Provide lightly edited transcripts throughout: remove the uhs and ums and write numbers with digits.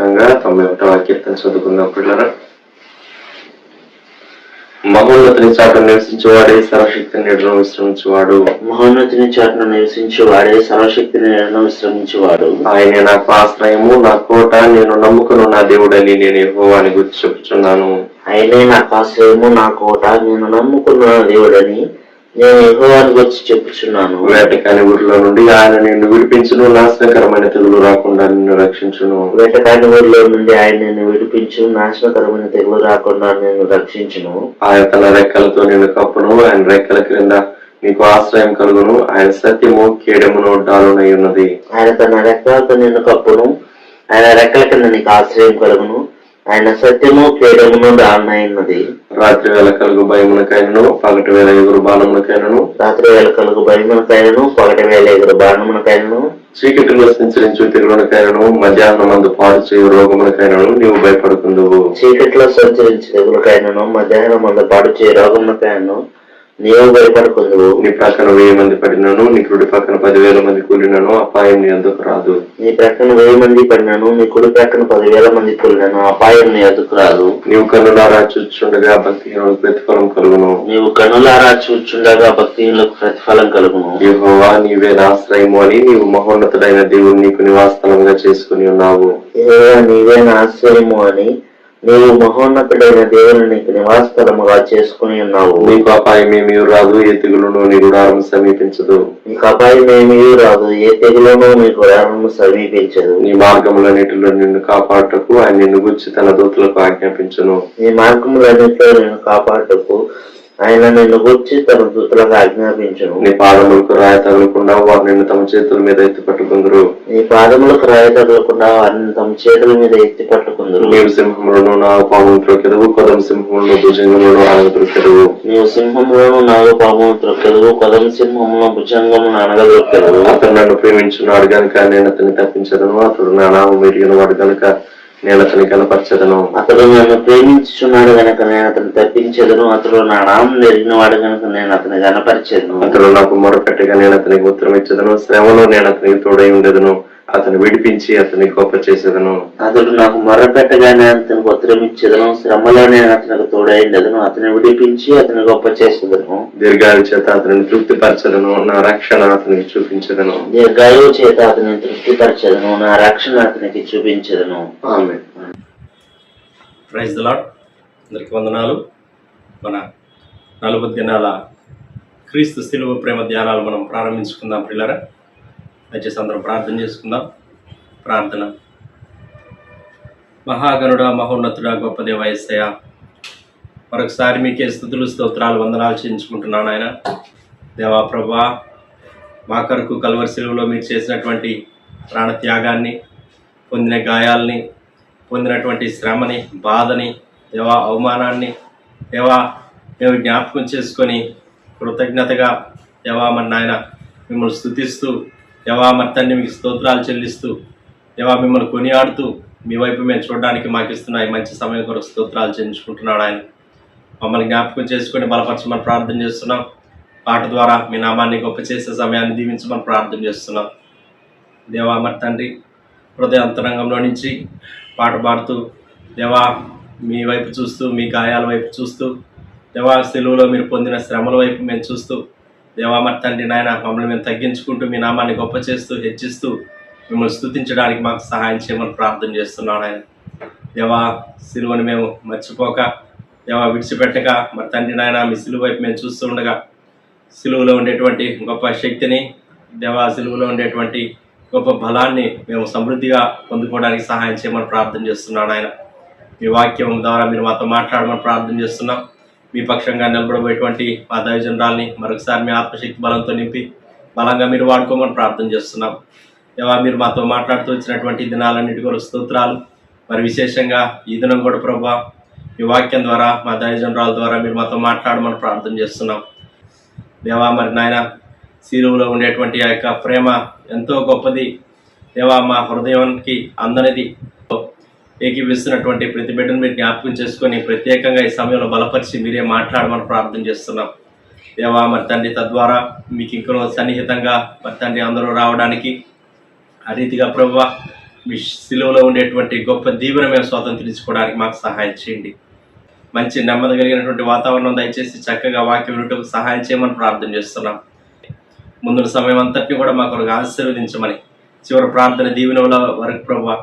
ప్రత్యేకంగా 91వ కీర్తన చదువుకుందాం పిల్లరా. మహోన్నతుని చాటున నివసించేవాడే సర్వశక్తిని నీడలో విశ్రమించేవాడు. మహోన్నతుని చాటున నివసించేవాడే సర్వశక్తిని నీడలో విశ్రమించేవాడు. ఆయనే నాకు ఆశ్రయము, నా కోట, నేను నమ్ముకున్న నా దేవుడని నేను యెహోవాని గురించి చెప్పుచున్నాను. ఆయనే నాకు ఆశ్రయము, నా కోట, నేను నమ్ముకున్న నా దేవుడని నేను యెహోవాని గురించి చెప్పుచున్నాను. వేటకాని ఊరిలో నుండి ఆయన నిన్ను విడిపించును, నాశనకరమైన తెగులు రాకుండా నిన్ను రక్షించును. వేటకాని ఊరిలో నుండి ఆయన నిన్ను విడిపించు, నాశనకరమైన తెగులు రాకుండా నేను రక్షించును. ఆయన తన రెక్కలతో నిన్ను కప్పును, ఆయన రెక్కల క్రింద నీకు ఆశ్రయం కలుగును. ఆయన సత్యము కేడమును డాలునై ఉన్నది. ఆయన తన రెక్కలతో నిన్ను కప్పును, ఆయన రెక్కల కింద నీకు ఆశ్రయం కలుగును. ఆయన సత్యము కేడమును డాలునై ఉన్నది. రాత్రి వేళ కలుగు భయమునకైనను, పగటి వేళ ఎగురు బాణమునకైనను, రాత్రి వేళ కలుగు భయమునకైనను, పగటి వేళ ఎగురు బాణమునకైనను, చీకటిలో సంచరించు తెగులునకైనను, మధ్యాహ్నమందు పాడు చేయు రోగమునకైనను నీవు భయపడుకుందువు. చీకటిలో సంచరించు తెగులకైనను, మధ్యాహ్నమందు పాడు చేయు రోగమునకైనను నీవు భయపడుకుందువు. నీ ప్రక్కన 1000 మంది పడినను, నీ కుడి పక్కన 10,000 మంది కూలినను అపాయం నీ అందుకు రాదు. నీ ప్రక్కన 1000 మంది పడినను, నీ కుడి ప్రక్కన 10,000 మంది కూలినను అపాయం నీ అందుకు రాదు. నీవు కన్నులారా చూచుండగా భక్తిహీనులకు ప్రతిఫలం కలుగును. నీవు కన్నులారా చూచుండగా భక్తిహీనులకు ప్రతిఫలం కలుగును. యెహోవా నీవే నా ఆశ్రయము అని నీవు మహోన్నతుడైన దేవుడు నీకు నివాసస్థలంగా చేసుకుని ఉన్నావు. యెహోవా నీవే నా ఆశ్రయము అని నీవు మహోన్నతుడైన దేవుని నీకు నివాసస్థలముగా చేసుకుని ఉన్నావు. నీకు అపాయమేమీ రాదు, ఏ తెగులును నీ గుడారం సమీపించదు. నీకు అపాయమేమీ రాదు, ఏ తెగులును నీ గుడారము సమీపించదు. నీ మార్గములన్నిటిలో నిన్ను కాపాడుటకు ఆయన నిన్ను గురించి తన దూతలకు ఆజ్ఞాపించును. నీ మార్గములన్నిటిలో నిన్ను కాపాడుటకు ఆయన నిన్ను గురించి తన దూతలకు ఆజ్ఞాపించును. నీ పాదములకు రాయి తగలకుండా వారు నిన్ను తమ చేతుల మీద ఎత్తి పట్టుకుందరు. నీ పాదములకు రాయి తగలకుండా వారిని తమ చేతుల మీద ఎత్తి పట్టుకుందరు. నీవు సింహములను నాగపామును త్రొక్కెదవు, కొదమ సింహములను భుజంగములను అనగదొక్కెదవు. నీవు సింహములను నాగపామును త్రొక్కెదవు, కొదమ సింహములను భుజంగములను అనగదొక్కెదవు. అతడు నన్ను ప్రేమించున్నాడు గనుక నేను అతన్ని తప్పించదను, అతడు నా నామం ఎరిగిన వాడు గనుక నేను అతని కనపరచదను. అతడు నన్ను ప్రేమించుచున్నాడు గనక నేను అతను తప్పించదను, అతడు నా నామం ఎరిగిన వాడు గనక నేను అతని కనపరచదను. అతడు నాకు మొరపెట్టగా నేను అతనికి ఉత్తరం ఇచ్చదను, శ్రమలో నేను అతనికి తోడై ఉండేదను, అతను విడిపించి అతని గొప్ప చేసేదను. అతడు నాకు మొరపెట్టగా నేను అతనికి ఉత్తరం ఇచ్చేదను, శ్రమలో నేను అతనికి తోడై ఉండేదను, అతని విడిపించి అతని గొప్ప చేసేదను. దీర్ఘాయు చేత అతనిని తృప్తిపరచదను, నా రక్షణ అతనికి చూపించదను. దీర్ఘాయువు చేత అతని తృప్తిపరచదను, నా రక్షణ అతనికి చూపించదను. ఆమేన్. Praise the Lord. అందరికీ వందనాలు. మన 40 దినాల క్రీస్తు శిలువ ప్రేమ ధ్యానాలు మనం ప్రారంభించుకుందాం పిల్లరా. దయచేసి అందరం ప్రార్థన చేసుకుందాం. ప్రార్థన. మహాగణుడా, మహోన్నతుడా, గొప్ప దేవ యేసయ్యా, మరొకసారి మీకే స్తుతులు స్తోత్రాలు వందనాలు చెల్లించుకుంటున్నాను ఆయన. దేవా ప్రభువా, మా కొరకు కల్వరి శిలువలో మీరు చేసినటువంటి ప్రాణత్యాగాన్ని, పొందిన గాయాల్ని, పొందినటువంటి శ్రమని, బాధని, దేవా అవమానాన్ని దేవా మేము జ్ఞాపకం చేసుకొని కృతజ్ఞతగా దేవా మరి నాయన మిమ్మల్ని స్తుతిస్తూ దేవా మరి తండ్రి మీకు స్తోత్రాలు చెల్లిస్తూ దేవా మిమ్మల్ని కొనియాడుతూ మీ వైపు మేము చూడడానికి మాకు ఇస్తున్న ఈ మంచి సమయం కొరకు స్తోత్రాలు చెల్లించుకుంటున్నాడు ఆయన. మమ్మల్ని జ్ఞాపకం చేసుకొని బలపరచమని ప్రార్థన చేస్తున్నాం. పాట ద్వారా మీ నామాన్ని గొప్ప చేసే సమయాన్ని దీవించమని ప్రార్థన చేస్తున్నాం. దేవా మరి తండ్రి హృదయ అంతరంగంలో నుంచి పాట పాడుతూ దేవా మీ వైపు చూస్తూ, మీ గాయాల వైపు చూస్తూ, దేవా సెలువులో మీరు పొందిన శ్రమల వైపు మేము చూస్తూ దేవా మరి తండ్రి నాయన మమ్మల్ని మేము తగ్గించుకుంటూ మీ నామాన్ని గొప్ప చేస్తూ హెచ్చిస్తూ మిమ్మల్ని స్తుతించడానికి మాకు సహాయం చేయమని ప్రార్థన చేస్తున్నాను ఆయన. దేవా సిలువను మేము మర్చిపోక దేవా విడిచిపెట్టక మరి తండ్రి నాయన మీ సిలువ వైపు మేము చూస్తూ ఉండగా సిలువలో ఉండేటువంటి గొప్ప శక్తిని దేవా సిలువలో ఉండేటువంటి గొప్ప బలాన్ని మేము సమృద్ధిగా పొందుకోవడానికి సహాయం చేయమని ప్రార్థన చేస్తున్నాను ఆయన. మీ వాక్యం ద్వారా మీరు మాతో మాట్లాడమని ప్రార్థన చేస్తున్నాం. మీ పక్షంగా నిలబడబోయేటువంటి మా దైవజనురాల్ని మరొకసారి మీ ఆత్మశక్తి బలంతో నింపి బలంగా మీరు వాడుకోమని ప్రార్థన చేస్తున్నాం. దేవా మీరు మాతో మాట్లాడుతూ వచ్చినటువంటి దినాలన్నిటి కొరకు స్తోత్రాలు. మరి విశేషంగా ఈ దినం కూడా ప్రభువా మీ వాక్యం ద్వారా మా దైవజనురాల ద్వారా మీరు మాతో మాట్లాడమని ప్రార్థన చేస్తున్నాం. దేవా మరి నాయన సిలువలో ఉండేటువంటి ఆ యొక్క ప్రేమ ఎంతో గొప్పది దేవా, మా హృదయానికి అందనిది. ఏకీపిస్తున్నటువంటి ప్రతి బిడ్డను మీరు జ్ఞాపకం చేసుకొని ప్రత్యేకంగా ఈ సమయంలో బలపరిచి మీరే మాట్లాడమని ప్రార్థన చేస్తున్నాం. దేవా మరి తండ్రి తద్వారా మీకు ఇంకనో సన్నిహితంగా మరి తండ్రి అందరూ రావడానికి ఆ రీతిగా ప్రభువా మీ సిలువలో ఉండేటువంటి గొప్ప దీవెన మేము స్వాతంత్రించుకోవడానికి మాకు సహాయం చేయండి. మంచి నెమ్మది కలిగినటువంటి వాతావరణం దయచేసి చక్కగా వాక్యం వినటకు సహాయం చేయమని ప్రార్థన చేస్తున్నాం. ముందున్న సమయం అంతటిని కూడా మా కొరకు ఆశీర్వదించమని, చివరి ప్రార్థన దీవెనల వరకు ప్రభువా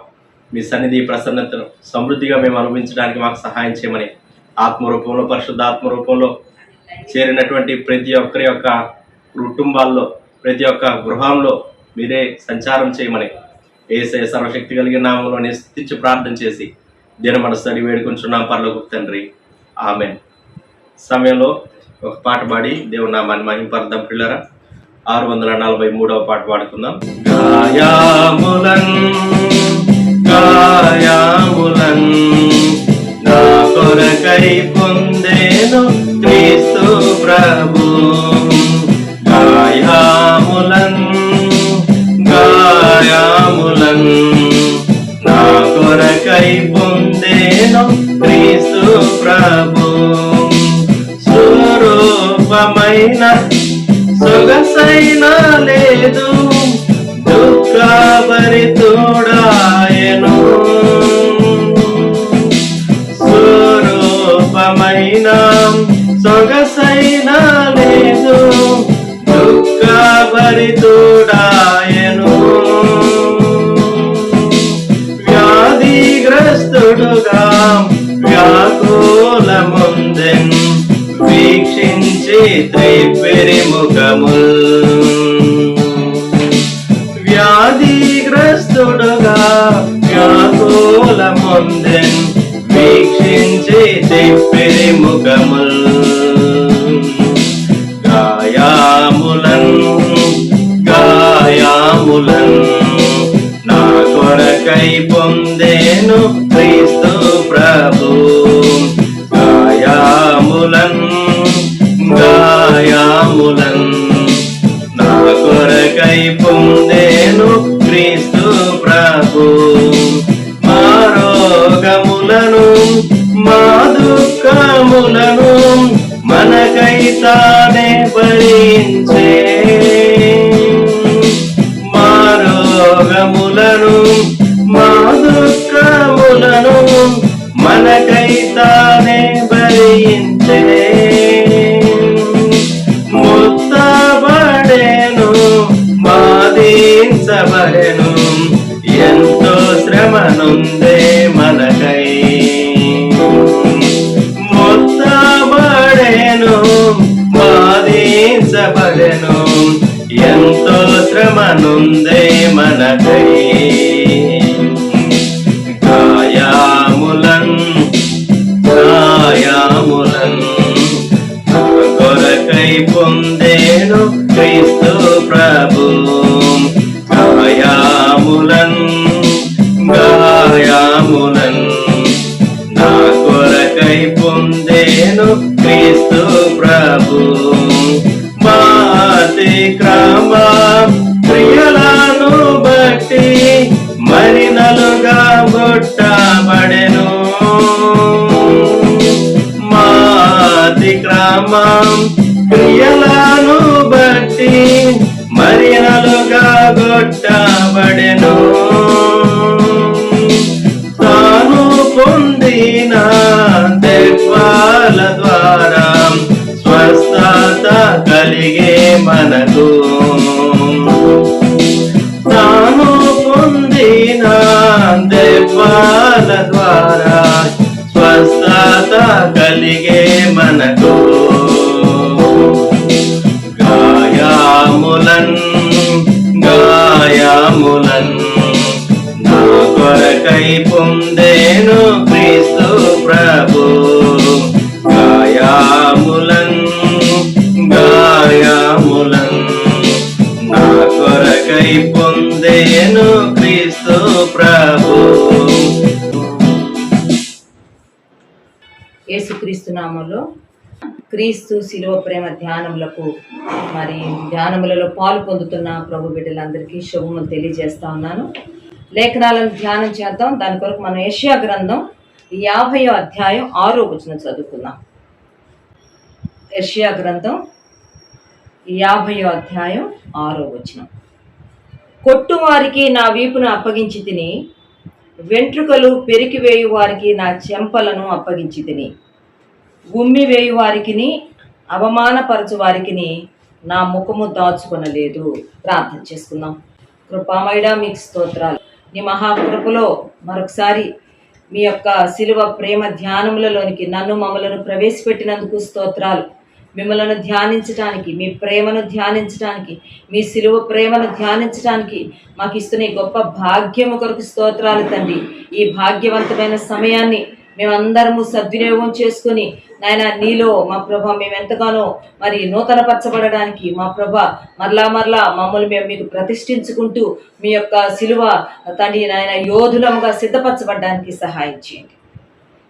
మీ సన్నిధి ప్రసన్నతను సమృద్ధిగా మేము అనుభవించడానికి మాకు సహాయం చేయమని, ఆత్మరూపంలో పరిశుద్ధ ఆత్మరూపంలో చేరినటువంటి ప్రతి ఒక్కరి యొక్క కుటుంబాల్లో, ప్రతి ఒక్క గృహంలో మీరే సంచారం చేయమని యేసయ్య సర్వశక్తి కలిగిన నామంలో స్తుతించి ప్రార్థన చేసి దినమనసరి వేడుకుంటున్నాం పరలోకపు తండ్రి, ఆమేన్. సమయంలో ఒక పాట పాడి దేవుని నామాన్ని మహింపరుద్దాం పిల్లరా. 643వ పాట పాడుకుందాం. గాయాములన్ గాయాములన్ నా కొరకై పొందేను క్రీస్తు ప్రభు. గాయాములన్ గాయాములన్ నా కొరకై పొందేను క్రీస్తు ప్రభు. స్వరూపమైన సొగసైన లేదు దుఃఖభరితుడాయను. స్వరూపమైన సొగసైన లేదు దుఃఖభరితుడాయను. వ్యాధిగ్రస్తుడుగా వ్యాకులముందెన్ వీక్షించి త్రిప్పిరి ముఖముల్. వ్యాధిగ్రస్తుడుగా వ్యాకులముందెన్ వీక్షించి త్రిప్పిరి ముఖముల్. గాయాములన్ గాయాములన్ నా కొరకై పొందేను క్రీస్తు ప్రభు. గాయాములన్ గాయాములన్ నా కొరకై పొందేను క్రీస్తు ప్రభు. మా రోగములను మా దుఃఖములను మనకై తానే భరించే. మా రోగములను మా దుఃఖములను మనకై తానే భరించే. ముత్తబడెను బాధించబడెను ఎంతో శ్రమనుందే మనకై. ముత్తబడెను బాధించబడెను ఎంతో శ్రమనుందే మనకై. గాయాములన్ గాయాములన్ నా కొరకై పొందేను క్రీస్తు ప్రభు. గాయాములన్ గాయాములన్ నా కొరకై పొందేను క్రీస్తు ప్రభు. మాతిక్రమ క్రియలను బట్టి మరినలుగా గొట్టబడెను. మాతిక్రమ క్రియలను బట్టి మరినలుగా గొట్టబడెను. తాను పొందిన దెబ్బల ద్వారా స్వస్థత కలిగే మనకు. తాను పొందిన దెబ్బల ద్వారా స్వస్థత కలిగే మనకు. గాయాములన్ గాయాములన్ నా కొరకై పొందేను క్రీస్తు ప్రభు. గాయాములన్ గాయాములన్ నా కొరకై పొందేను క్రీస్తు ప్రభు. యేసుక్రీస్తు నామములో క్రీస్తు శిలువ ప్రేమ ధ్యానములకు మరి ధ్యానములలో పాలు పొందుతున్న ప్రభు బిడ్డలందరికీ శుభములు తెలియజేస్తా ఉన్నాను. లేఖనాలను ధ్యానం చేద్దాం. దాని కొరకు మనం యెషయా గ్రంథం 50వ అధ్యాయం 6వ వచనం చదువుకుందాం. యెషయా గ్రంథం 50వ అధ్యాయం 6వ వచనం. కొట్టువారికి నా వీపును అప్పగించి తిని, వెంట్రుకలు పెరికివేయు వారికి నా చెంపలను అప్పగించి తిని, ఉమ్మివేయు వారికిని అవమానపరచు వారికిని నా ముఖము దాచుకొనలేదు. ప్రార్థన చేసుకుందాం. కృపామయుడా, మీకు స్తోత్రాలు. నీ మహాకృపలో మరొకసారి మీ యొక్క శిలువ ప్రేమ ధ్యానములలోనికి నన్ను మమ్మలను ప్రవేశపెట్టినందుకు స్తోత్రాలు. మిమ్మలను ధ్యానించడానికి, మీ ప్రేమను ధ్యానించడానికి, మీ శిలువ ప్రేమను ధ్యానించడానికి మాకు ఇస్తున్న ఈ గొప్ప భాగ్యము కొరకు స్తోత్రాలు తండ్రి. ఈ భాగ్యవంతమైన సమయాన్ని మేమందరము సద్వినియోగం చేసుకుని నాయన నీలో మా ప్రభ మేము ఎంతగానో మరి నూతనపరచబడడానికి మా ప్రభ మరలా మమ్మల్ని మేము మీకు ప్రతిష్ఠించుకుంటూ మీ యొక్క శిలువ తండ్రి నాయన యోధులముగా సిద్ధపరచబడడానికి సహాయం చేయండి.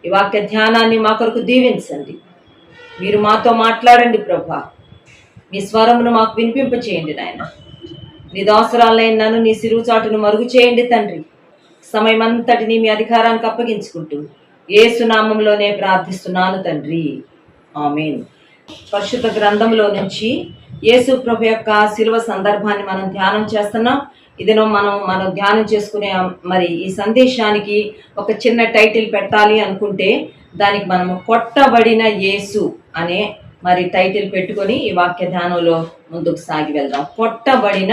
ఈ వాక్య ధ్యానాన్ని మా కొరకు దీవించండి. మీరు మాతో మాట్లాడండి ప్రభా. మీ స్వరమును మాకు వినిపింపచేయండి నాయన. నీ దాసరాలైన నన్ను నీ సిరువు చాటును మరుగు చేయండి తండ్రి. సమయమంతటిని మీ అధికారానికి అప్పగించుకుంటూ యేసు నామములోనే ప్రార్థిస్తున్నాను తండ్రి, ఆమేన్. పరిశుద్ధ గ్రంథంలో నుంచి యేసు ప్రభు యొక్క శిలువ సందర్భాన్ని మనం ధ్యానం చేస్తున్నాం. ఇదినో మనం ధ్యానం చేసుకునే మరి ఈ సందేశానికి ఒక చిన్న టైటిల్ పెట్టాలి అనుకుంటే దానికి మనము కొట్టబడిన యేసు అనే మరి టైటిల్ పెట్టుకొని ఈ వాక్య ధ్యానంలో ముందుకు సాగి వెళ్దాం. కొట్టబడిన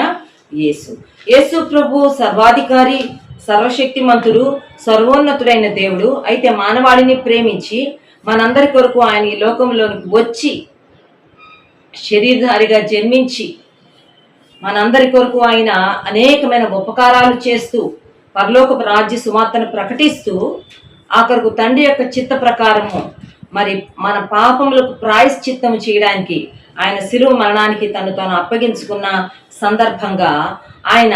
యేసు. యేసు ప్రభు సర్వాధికారి, సర్వశక్తిమంతుడు, సర్వోన్నతుడైన దేవుడు. అయితే మానవాళిని ప్రేమించి మనందరి కొరకు ఆయన ఈ లోకంలోనికి వచ్చి శరీరధారిగా జన్మించి మనందరి కొరకు ఆయన అనేకమైన ఉపకారాలు చేస్తూ పరలోకపు రాజ్య సువార్తను ప్రకటిస్తూ ఆఖరకు తండ్రి యొక్క చిత్త ప్రకారము మరి మన పాపములకు ప్రాయశ్చిత్తం చేయడానికి ఆయన శిలువ మరణానికి తాను అప్పగించుకున్న సందర్భంగా ఆయన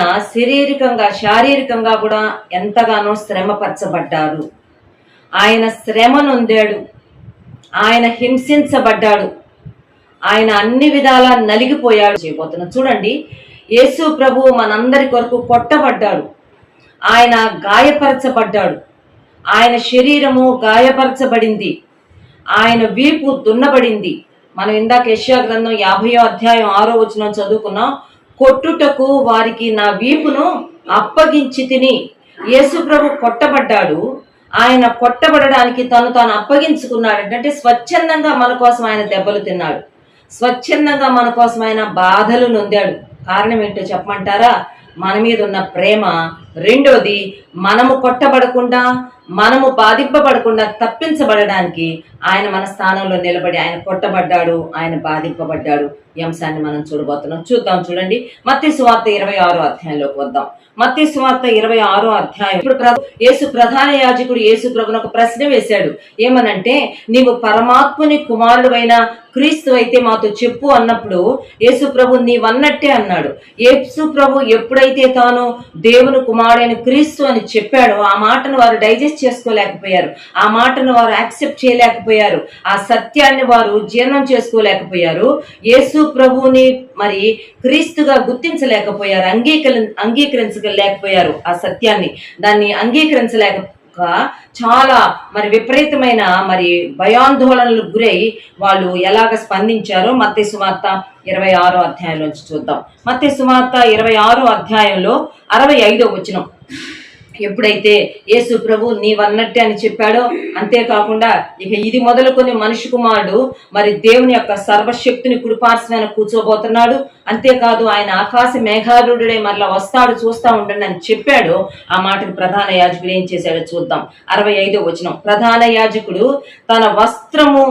శారీరకంగా కూడా ఎంతగానో శ్రమపరచబడ్డారు. ఆయన శ్రమ నొందాడు, ఆయన హింసించబడ్డాడు, ఆయన అన్ని విధాలా నలిగిపోయాడు. చేయబోతున్నా చూడండి, యేసు ప్రభు మనందరి కొరకు కొట్టబడ్డాడు, ఆయన గాయపరచబడ్డాడు, ఆయన శరీరము గాయపరచబడింది, ఆయన వీపు దున్నబడింది. మనం ఇందాక యెషయా గ్రంథం 50వ అధ్యాయం 6వ వచనం చదువుకున్నాం. కొట్టుటకు వారికి నా వీపును అప్పగించి తిని. యేసు ప్రభు కొట్టబడ్డాడు, ఆయన కొట్టబడడానికి తాను అప్పగించుకున్నాడు. అంటే స్వచ్ఛందంగా మన కోసం ఆయన దెబ్బలు తిన్నాడు, స్వచ్ఛందంగా మన కోసం ఆయన బాధలు నొందాడు. కారణం ఏంటో చెప్పమంటారా? మన మీద ఉన్న ప్రేమ. రెండోది, మనము కొట్టబడకుండా, మనము బాధింపబడకుండా తప్పించబడడానికి ఆయన మన స్థానంలో నిలబడి ఆయన కొట్టబడ్డాడు, ఆయన బాధింపబడ్డాడు. ఈ అంశాన్ని మనం చూద్దాం. చూడండి, మత్తయి సువార్త 26వ అధ్యాయంలోకి వద్దాం. మత్తయి సువార్త 26వ అధ్యాయం. ఇప్పుడు యేసు ప్రధాన యాజకుడు యేసు ప్రభును ఒక ప్రశ్న వేశాడు. ఏమనంటే, నీవు పరమాత్ముని కుమారుడు క్రీస్తు అయితే మాతో చెప్పు అన్నప్పుడు యేసు ప్రభు నీవన్నట్టే అన్నాడు. యేసు ప్రభు ఎప్పుడైతే తాను దేవుని కుమారుడైన క్రీస్తు అని చెప్పాడో ఆ మాటను వారు డైజెస్ట్ చేసుకోలేకపోయారు, ఆ మాటను వారు యాక్సెప్ట్ చేయలేకపోయారు, ఆ సత్యాన్ని వారు జీర్ణం చేసుకోలేకపోయారు. యేసు ప్రభువుని మరి క్రీస్తుగా గుర్తించలేకపోయారు, అంగీకరించలేకపోయారు. ఆ సత్యాన్ని, దాన్ని అంగీకరించలేక చాలా మరి విపరీతమైన మరి భయాందోళనలకు గురై వాళ్ళు ఎలాగ స్పందించారో మత్తయి సువార్త 26వ అధ్యాయంలోంచి చూద్దాం. మత్తయి సువార్త 26వ అధ్యాయంలో 65వ వచనం. ఎప్పుడైతే యేసు ప్రభు నీవన్నట్టే అని చెప్పాడో, అంతేకాకుండా ఇక ఇది మొదలుకొని మనిషి కుమారుడు మరి దేవుని యొక్క సర్వశక్తిని కుడిపార్శ్వాన కూర్చోబోతున్నాడు, అంతేకాదు ఆయన ఆకాశ మేఘారుడే మరలా వస్తాడు, చూస్తా ఉండండి అని చెప్పాడు. ఆ మాటకు ప్రధాన యాజకుడు ఏం చేశాడో చూద్దాం. 65వ వచనం. ప్రధాన యాజకుడు తన వస్త్రము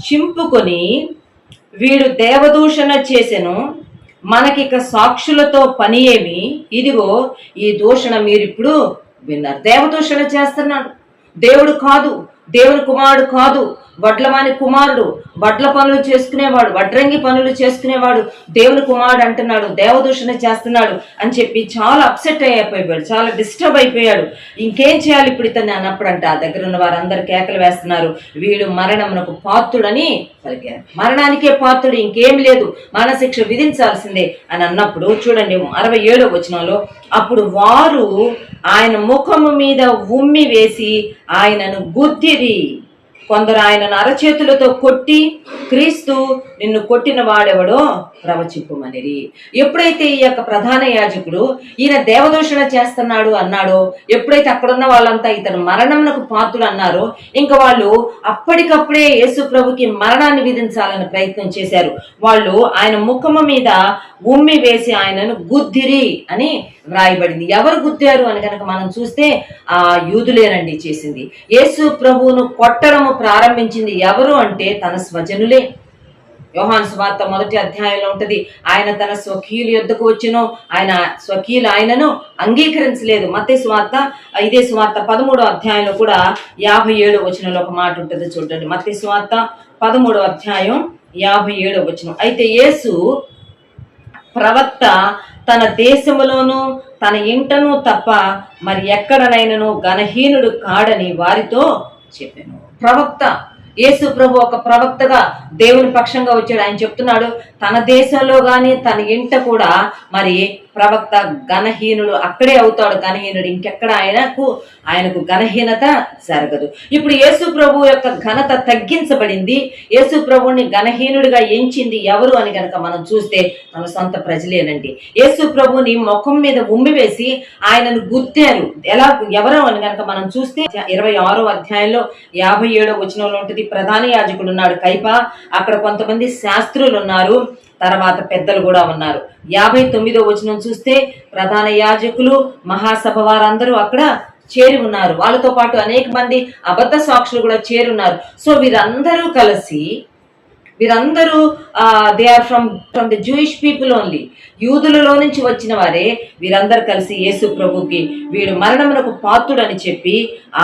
చింపుకొని, వీడు దేవదూషణ చేసెను, మనకిక సాక్షులతో పని ఏమి, ఇదిగో ఈ దూషణ మీరిప్పుడు విన్నారు. దేవదూషణ చేస్తున్నాడు. దేవుడు కాదు, దేవుని కుమారుడు కాదు, వడ్లవాని కుమారుడు, వడ్ల పనులు చేసుకునేవాడు, వడ్రంగి పనులు చేసుకునేవాడు దేవుని కుమారుడు అంటున్నాడు, దేవదూషణ చేస్తున్నాడు అని చెప్పి చాలా అప్సెట్ అయిపోయాడు, చాలా డిస్టర్బ్ అయిపోయాడు. ఇంకేం చేయాలి ఇప్పుడు ఇతన్ని అన్నప్పుడంట ఆ దగ్గర ఉన్న వారందరూ కేకలు వేస్తున్నారు, వీడు మరణమునకు పాత్రుడని పలికారు. మరణానికే పాత్రుడు, ఇంకేం లేదు, మరణశిక్ష విధించాల్సిందే అని అన్నప్పుడు చూడండి 67వ వచనంలో, అప్పుడు వారు ఆయన ముఖము మీద ఉమ్మి వేసి ఆయనను గుద్దిరి. కొందరు ఆయనను అరచేతులతో కొట్టి, క్రీస్తు నిన్ను కొట్టిన వాడెవడో ప్రవచింపుమనిరి. ఎప్పుడైతే ఈ యొక్క ప్రధాన యాజకుడు ఈయన దేవదూషణ చేస్తున్నాడు అన్నాడో, ఎప్పుడైతే అక్కడున్న వాళ్ళంతా ఇతను మరణమునకు పాత్రుడు అన్నారో, ఇంకా వాళ్ళు అప్పటికప్పుడే యేసు ప్రభుకి మరణాన్ని విధించాలని ప్రయత్నం చేశారు. వాళ్ళు ఆయన ముఖము మీద ఉమ్మి వేసి ఆయనను గుద్దిరి అని వ్రాయబడింది. ఎవరు గుద్దారు అని కనుక మనం చూస్తే ఆ యూదులేనండి చేసింది. యేసు ప్రభువును కొట్టడము ప్రారంభించింది ఎవరు అంటే తన స్వజనులే. యోహాను సువార్త 1వ అధ్యాయంలో ఉంటది, ఆయన తన స్వకీయుల యొద్దకు వచ్చెను, ఆయన స్వకీయులు ఆయనను అంగీకరించలేదు. మత్తయి సువార్త 5వ సువార్త 13వ అధ్యాయంలో కూడా 57వ వచనంలో ఒక మాట ఉంటుంది చూడండి. మత్తయి సువార్త 13వ అధ్యాయం 57వ వచనం. అయితే యేసు ప్రవక్త తన దేశములోను తన ఇంటను తప్ప మరి ఎక్కడనైనను ఘనహీనుడు కాడని వారితో చెప్పాను. ప్రవక్త యేసు ప్రభు ఒక ప్రవక్తగా దేవుని పక్షంగా వచ్చాడు. ఆయన చెప్తున్నాడు తన దేశంలో గాని తన ఇంట కూడా మరి ప్రవక్త ఘనహీనుడు అక్కడే అవుతాడు ఘనహీనుడు, ఇంకెక్కడ ఆయనకు ఘనహీనత జరగదు. ఇప్పుడు యేసు ప్రభు యొక్క ఘనత తగ్గించబడింది. యేసు ప్రభుని ఘనహీనుడిగా ఎంచింది ఎవరు అని కనుక మనం చూస్తే మన సొంత ప్రజలేనండి. యేసు ప్రభుని ముఖం మీద ఉమ్మి వేసి ఆయనను గుద్దారు. ఎవరు అని కనుక మనం చూస్తే 26వ అధ్యాయంలో 57వ వచనంలో ఉంటుంది. ప్రధాన యాజకుడు ఉన్నాడు కైప, అక్కడ కొంతమంది శాస్త్రులు ఉన్నారు, తర్వాత పెద్దలు కూడా ఉన్నారు. 59వ వచనం చూస్తే ప్రధాన యాజకులు మహాసభ వారందరూ అక్కడ చేరి ఉన్నారు. వాళ్ళతో పాటు అనేక మంది అబద్ధ సాక్షులు కూడా చేరున్నారు. సో వీరందరూ కలిసి they are from the Jewish people only, యూదులలో నుంచి వచ్చిన వారే వీరందరూ కలిసి యేసు ప్రభుకి వీడు మరణమునకు పాత్రుడని చెప్పి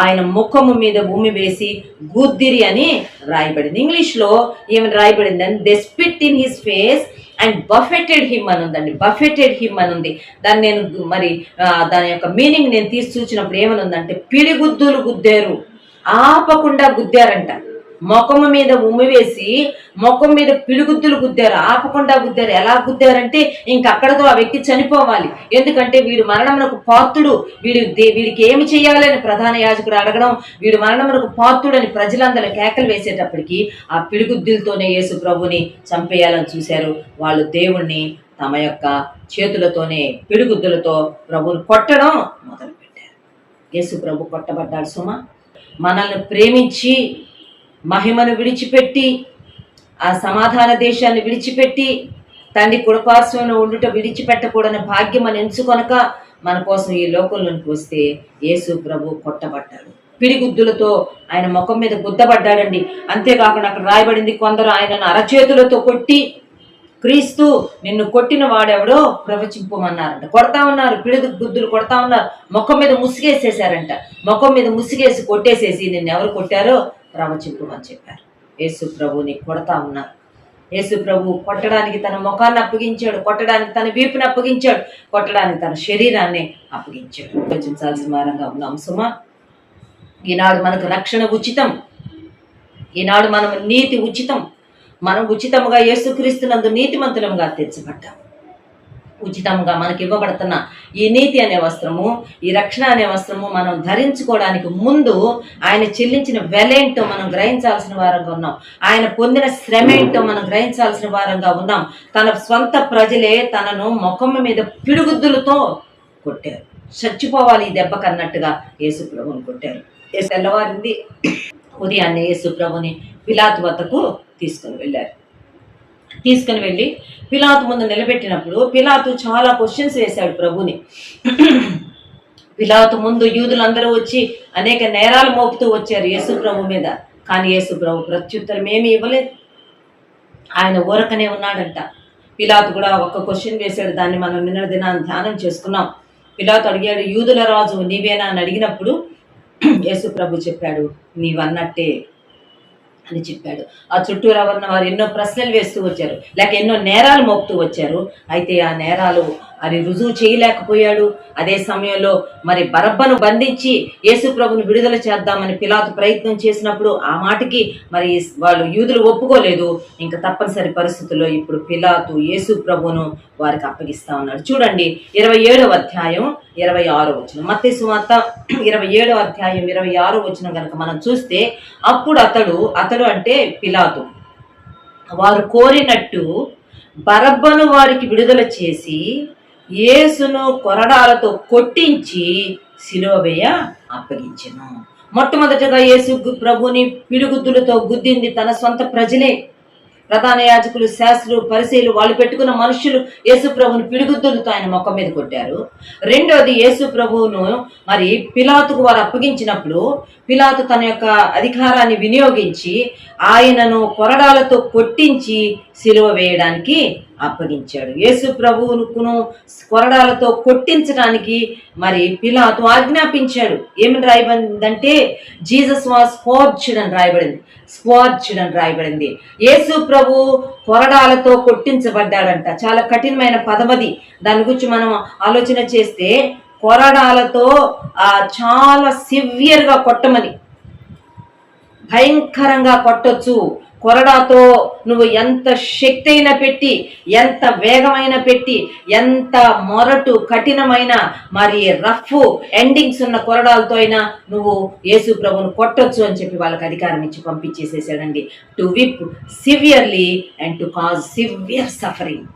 ఆయన ముఖము మీద ఉమ్మి వేసి గుద్దిరి అని రాయబడింది. ఇంగ్లీష్ లో ఏమని రాయబడింది అని they spit in his face and buffeted him అని ఉందండి. బఫెటెడ్ హిమ్ అని ఉంది. దాన్ని నేను మరి దాని యొక్క మీనింగ్ నేను తీసి చూసినప్పుడు ఏమని ఉందంటే పిడిగుద్దులు గుద్దారు, ఆపకుండా గుద్దారంట. ముఖము మీద ఉమ్మి వేసి ముఖం మీద పిడిగుద్దులు గుద్దారు, ఆపకుండా గుద్దారు. ఎలా గుద్దారంటే ఇంకక్కడతో ఆ వ్యక్తి చనిపోవాలి, ఎందుకంటే వీడు మరణమునకు పాత్రుడు, వీడికి ఏమి చేయాలని ప్రధాన యాజకుడు అడగడం, వీడు మరణమునకు పాత్రుడు అని ప్రజలందరూ కేకలు వేసేటప్పటికి ఆ పిడిగుద్దులతోనే యేసు ప్రభుని చంపేయాలని చూశారు. వాళ్ళు దేవుణ్ణి తమ యొక్క చేతులతోనే పిడిగుద్దులతో ప్రభుని కొట్టడం మొదలుపెట్టారు. యేసు ప్రభు కొట్టబడ్డాడు. సుమ మనల్ని ప్రేమించి మహిమను విడిచిపెట్టి ఆ సమాధాన దేశాన్ని విడిచిపెట్టి తండ్రి కుడిపార్శ్వంలో ఉండుట విడిచిపెట్టకూడని భాగ్యం అని ఎంచుకొనక మన కోసం ఈ లోకంలోనికి వస్తే యేసు ప్రభు కొట్టబడ్డాడు. పిడిగుద్దులతో ఆయన ముఖం మీద గుద్దబడ్డాడండి. అంతేకాకుండా అక్కడ రాయబడింది కొందరు ఆయనను అరచేతులతో కొట్టి క్రీస్తు నిన్ను కొట్టిన వాడెవడో ప్రవచింపమన్నారంట. కొడతా ఉన్నారు, పిడిగుద్దులు కొడతా ఉన్నారు, ముఖం మీద ముసిగేసేసారంట. ముఖం మీద ముసిగేసి కొట్టేసేసి నిన్ను ఎవరు కొట్టారో ప్రవచింపమని చెప్పారు. యేసు ప్రభుని కొడతా ఉన్నారు. యేసు ప్రభు కొట్టడానికి తన ముఖాన్ని అప్పగించాడు, కొట్టడానికి తన వీపుని అప్పగించాడు, కొట్టడానికి తన శరీరాన్ని అప్పగించాడు. ఆలోచించాల్సిన వారంగా ఉన్నాం సుమా. ఈనాడు మనకు రక్షణ ఉచితం, ఈనాడు మనం నీతి ఉచితం. మనం ఉచితంగా యేసుక్రీస్తునందు నీతిమంతులంగా తీర్చబడ్డాం. ఉచితంగా మనకి ఇవ్వబడుతున్న ఈ నీతి అనే వస్త్రము, ఈ రక్షణ అనే వస్త్రము మనం ధరించుకోవడానికి ముందు ఆయన చెల్లించిన వెలేంటో మనం గ్రహించాల్సిన వారంగా ఉన్నాం. ఆయన పొందిన శ్రమ ఏంటో మనం గ్రహించాల్సిన వారంగా ఉన్నాం. తన స్వంత ప్రజలే తనను ముఖం మీద పిడుగుద్దులతో కొట్టారు. చచ్చిపోవాలి ఈ దెబ్బకన్నట్టుగా యేసు ప్రభుని కొట్టారు. తెల్లవారింది, ఉదయాన్నే యేసు ప్రభుని పిలాతు వద్దకు తీసుకుని వెళ్ళి పిలాతు ముందు నిలబెట్టినప్పుడు పిలాతు చాలా క్వశ్చన్స్ వేశాడు ప్రభుని. పిలాతు ముందు యూదులందరూ వచ్చి అనేక నేరాలు మోపుతూ వచ్చారు యేసు ప్రభు మీద. కానీ యేసు ప్రభు ప్రత్యుత్తరం ఏమీ ఇవ్వలేదు, ఆయన ఊరకనే ఉన్నాడంట. పిలాతు కూడా ఒక క్వశ్చన్ వేశాడు, దాన్ని మనం నిన్న దినాన్ని ధ్యానం చేసుకున్నాం. పిలాతు అడిగాడు, యూదుల రాజు నీవేనా అని అడిగినప్పుడు యేసు ప్రభు చెప్పాడు, నీవన్నట్టే అని చెప్పాడు. ఆ చుట్టూరా ఉన్న వారు ఎన్నో ప్రశ్నలు వేస్తూ వచ్చారు, లేక ఎన్నో నేరాలు మోపుతూ వచ్చారు. అయితే ఆ నేరాలు అది రుజువు చేయలేకపోయాడు. అదే సమయంలో మరి బరబ్బను బంధించి యేసు ప్రభుని విడుదల చేద్దామని పిలాతు ప్రయత్నం చేసినప్పుడు ఆ మాటకి మరి వాళ్ళు యూదులు ఒప్పుకోలేదు. ఇంకా తప్పనిసరి పరిస్థితుల్లో ఇప్పుడు పిలాతు యేసు ప్రభును వారికి అప్పగిస్తా ఉన్నాడు. చూడండి 27వ అధ్యాయం 26వ వచనం, మత్తయి సువార్త 27వ అధ్యాయం 26వ వచనం కనుక మనం చూస్తే, అప్పుడు అతడు అంటే పిలాతు వారు కోరినట్టు బరబ్బను వారికి విడుదల చేసి యేసును కొరడాలతో కొట్టించి సిలువ వేయ అప్పగించెను. మొట్టమొదటగా యేసు ప్రభుని పిడిగుద్దులతో గుద్దింది తన సొంత ప్రజలే. ప్రధాన యాజకులు, శాస్త్రులు, పరిసయ్యులు, వాళ్ళు పెట్టుకున్న మనుషులు యేసు ప్రభువుని పిడిగుద్దులతో ఆయన మొక్క మీద కొట్టారు. రెండోది, యేసు ప్రభువును మరి పిలాతుకు వారు అప్పగించినప్పుడు పిలాతు తన యొక్క అధికారాన్ని వినియోగించి ఆయనను కొరడాలతో కొట్టించి సిలువ వేయడానికి అప్పగించాడు. యేసు ప్రభువును కొరడాలతో కొట్టించడానికి మరి పిలాతు ఆజ్ఞాపించాడు. ఏమని రాయబడిందంటే జీసస్ వాస్ స్కోర్చ్డ్ అని రాయబడింది. స్కోర్చ్డ్ అని రాయబడింది. యేసు ప్రభు కొరడాలతో కొట్టించబడ్డాడంట. చాలా కఠినమైన పదమది. దాని గురించి మనం ఆలోచన చేస్తే కొరడాలతో చాలా సివియర్గా కొట్టమని, భయంకరంగా కొట్టొచ్చు. కొరడాతో నువ్వు ఎంత శక్తి అయినా పెట్టి, ఎంత వేగమైన పెట్టి, ఎంత మొరటు కఠినమైన మరి రఫ్ ఎండింగ్స్ ఉన్న కొరడాలతో అయినా నువ్వు యేసు ప్రభువును కొట్టొచ్చు అని చెప్పి వాళ్ళకి అధికారం ఇచ్చి పంపించేసేసాడండి. To whip severely and to cause severe suffering.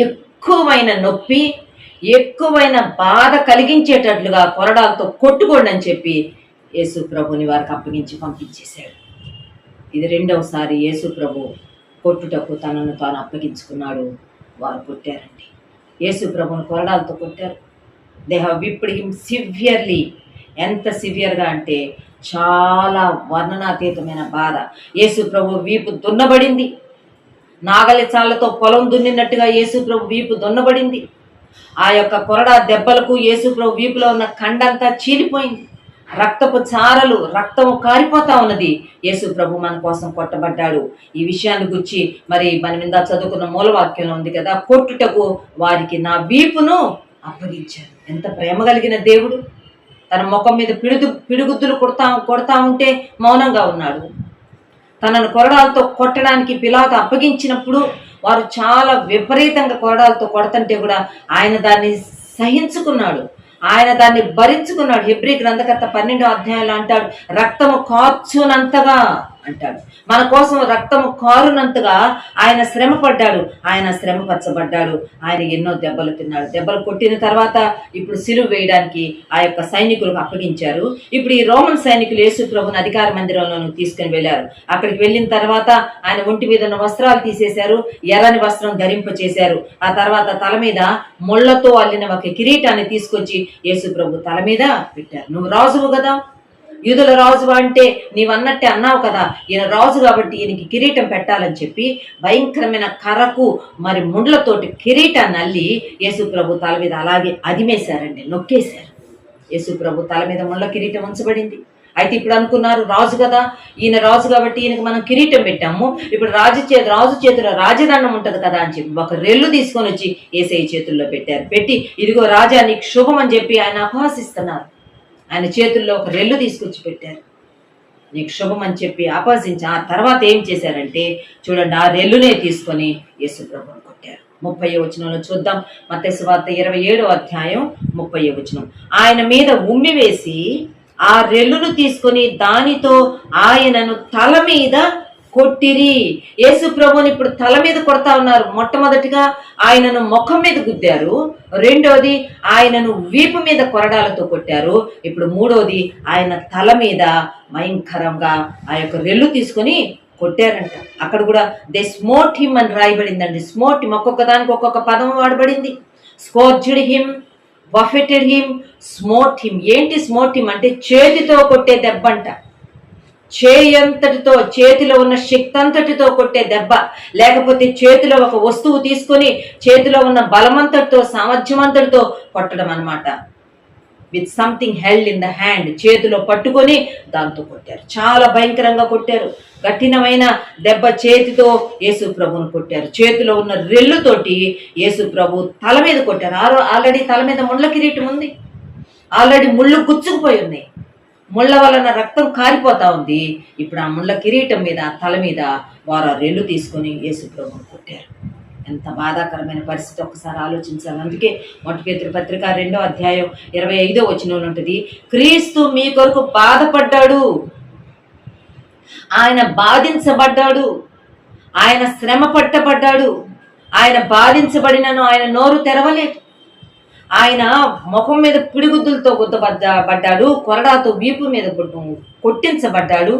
ఎక్కువైన నొప్పి, ఎక్కువైన బాధ కలిగించేటట్లుగా కొరడాలతో కొట్టుకోండి అని చెప్పి యేసు ప్రభుని వారికి అప్పగించి పంపించేశాడు. ఇది రెండవసారి యేసు ప్రభు కొట్టుటకు తనను తాను అప్పగించుకున్నాడు. వారు కొట్టారండి. యేసు ప్రభుని కొరడాలతో కొట్టారు. They have whipped him severely. ఎంత సివియర్గా అంటే చాలా వర్ణనాతీతమైన బాధ. యేసు ప్రభు వీపు దున్నబడింది. నాగలి చాళ్లతో పొలం దున్నినట్టుగా యేసు ప్రభు వీపు దున్నబడింది. ఆ యొక్క కొరడా దెబ్బలకు యేసు ప్రభు వీపులో ఉన్న కండంతా చీలిపోయింది. రక్తపు చారలు, రక్తము కారిపోతా ఉన్నది. యేసు ప్రభు మన కోసం కొట్టబడ్డాడు. ఈ విషయాన్ని గురించి మరి మన మీద చదువుకున్న మూలవాక్యంలో ఉంది కదా, కొట్టుటకు వారికి నా వీపును అప్పగించాడు. ఎంత ప్రేమ కలిగిన దేవుడు! తన ముఖం మీద పిడుగుద్దులు కొడతా ఉంటే మౌనంగా ఉన్నాడు. తనను కొరడాలతో కొట్టడానికి పిలాతు అప్పగించినప్పుడు వారు చాలా విపరీతంగా కొరడాలతో కొడతంటే కూడా ఆయన దాన్ని సహించుకున్నాడు. ఆయన దాన్ని భరించుకున్నాడు. హెబ్రీ గ్రంథకర్త 12వ అధ్యాయంలో అంటాడు, రక్తము కార్చునంతగా అంటాడు. మన కోసం రక్తము కారునంతగా ఆయన శ్రమ పడ్డాడు. ఆయన శ్రమపరచబడ్డాడు. ఆయన ఎన్నో దెబ్బలు తిన్నాడు. దెబ్బలు కొట్టిన తర్వాత ఇప్పుడు సిలువ వేయడానికి ఆ యొక్క సైనికులకు అప్పగించారు. ఇప్పుడు ఈ రోమన్ సైనికులు యేసు ప్రభుని అధికార మందిరంలోకి తీసుకుని వెళ్ళారు. అక్కడికి వెళ్ళిన తర్వాత ఆయన ఒంటి మీద ఉన్న వస్త్రాలు తీసేశారు. ఎర్రని వస్త్రం ధరింపచేశారు. ఆ తర్వాత తల మీద ముళ్లతో అల్లిన ఒక కిరీటాన్ని తీసుకొచ్చి యేసు ప్రభు తల మీద పెట్టారు. నువ్వు రాజువు కదా, యూదుల రాజు అంటే నీవన్నట్టే అన్నావు కదా, ఈయన రాజు కాబట్టి ఈయనకి కిరీటం పెట్టాలని చెప్పి భయంకరమైన కర్రకు మరి ముండ్లతోటి కిరీటాన్ని అల్లి యేసు ప్రభు తల మీద అలాగే అదిమేశారండి, నొక్కేశారు. యేసు ప్రభు తల మీద ముళ్ళ కిరీటం ఉంచబడింది. అయితే ఇప్పుడు అనుకున్నారు రాజు కదా, ఈయన రాజు కాబట్టి ఈయనకి మనం కిరీటం పెట్టాము, ఇప్పుడు రాజు చేతిలో రాజదండం ఉంటది కదా అని చెప్పి ఒక రెల్లు తీసుకొని వచ్చి యేసయ్య చేతుల్లో పెట్టారు. పెట్టి ఇదిగో రాజా నీకు శుభం అని చెప్పి ఆయన అపహసిస్తున్నారు. ఆయన చేతుల్లో ఒక రెల్లు తీసుకొచ్చి పెట్టారు. నీకు శుభం అని చెప్పి అపహసించి ఆ తర్వాత ఏం చేశారంటే చూడండి, ఆ రెల్లునే తీసుకొని యేసు ప్రభువును కొట్టారు. 30వ వచనంలో చూద్దాం. మత్తయి సువార్త 27వ అధ్యాయం 30వ వచనం. ఆయన మీద ఉమ్మి వేసి ఆ రెల్లును తీసుకొని దానితో ఆయనను తల మీద కొట్టిరి. యేసు ప్రభువుని ఇప్పుడు తల మీద కొడతా ఉన్నారు. మొట్టమొదటిగా ఆయనను ముఖం మీద గుద్దారు. రెండోది ఆయనను వీపు మీద కొరడాలతో కొట్టారు. ఇప్పుడు మూడోది ఆయన తల మీద భయంకరంగా ఆ యొక్క రెల్లు తీసుకొని కొట్టారంట. అక్కడ కూడా దే స్మోట్ హిమ్ అని రాయబడిందండి. స్మోట్ హిమ్ ఒక్కొక్క దానికి ఒక్కొక్క పదం వాడబడింది. స్కోర్చ్డ్ హిమ్, బఫెటెడ్ హిమ్, స్మోట్ హిమ్. ఏంటి స్మోట్ హిమ్ అంటే చేతితో కొట్టే దెబ్బ అంట. చేయంతటితో, చేతిలో ఉన్న శక్తి అంతటితో కొట్టే దెబ్బ, లేకపోతే చేతిలో ఒక వస్తువు తీసుకొని చేతిలో ఉన్న బలమంతటితో, సామర్థ్యమంతటితో కొట్టడం అన్నమాట. With something held in the hand, చేతిలో పట్టుకొని దాంతో కొట్టారు. చాలా భయంకరంగా కొట్టారు. కఠినమైన దెబ్బ చేతితో యేసు ప్రభువును కొట్టారు. చేతిలో ఉన్న రెల్లుతోటి యేసు ప్రభు తల మీద కొట్టారు. ఆల్రెడీ తల మీద ముళ్ళ కిరీటం ఉంది. ఆల్రెడీ ముళ్ళు గుచ్చుకుపోయి ఉన్నాయి. ముళ్ళ వలన రక్తం కారిపోతా ఉంది. ఇప్పుడు ఆ ముళ్ళ కిరీటం మీద, తల మీద వారు ఆ రెల్లు తీసుకొని యేసు ప్రభువును కొట్టారు. ఎంత బాధాకరమైన పరిస్థితి ఒకసారి ఆలోచించాలి. అందుకే మొదటి పేతురు పత్రిక 2వ అధ్యాయం 25వ వచనంలో ఉంటుంది, క్రీస్తు మీ కొరకు బాధపడ్డాడు, ఆయన బాధించబడ్డాడు, ఆయన శ్రమ పట్టబడ్డాడు, ఆయన బాధించబడినను ఆయన నోరు తెరవలేదు. ఆయన ముఖం మీద పిడిగుద్దులతో గుద్దబడ్డాడు, కొరడాతో వీపు మీద కొట్టించబడ్డాడు,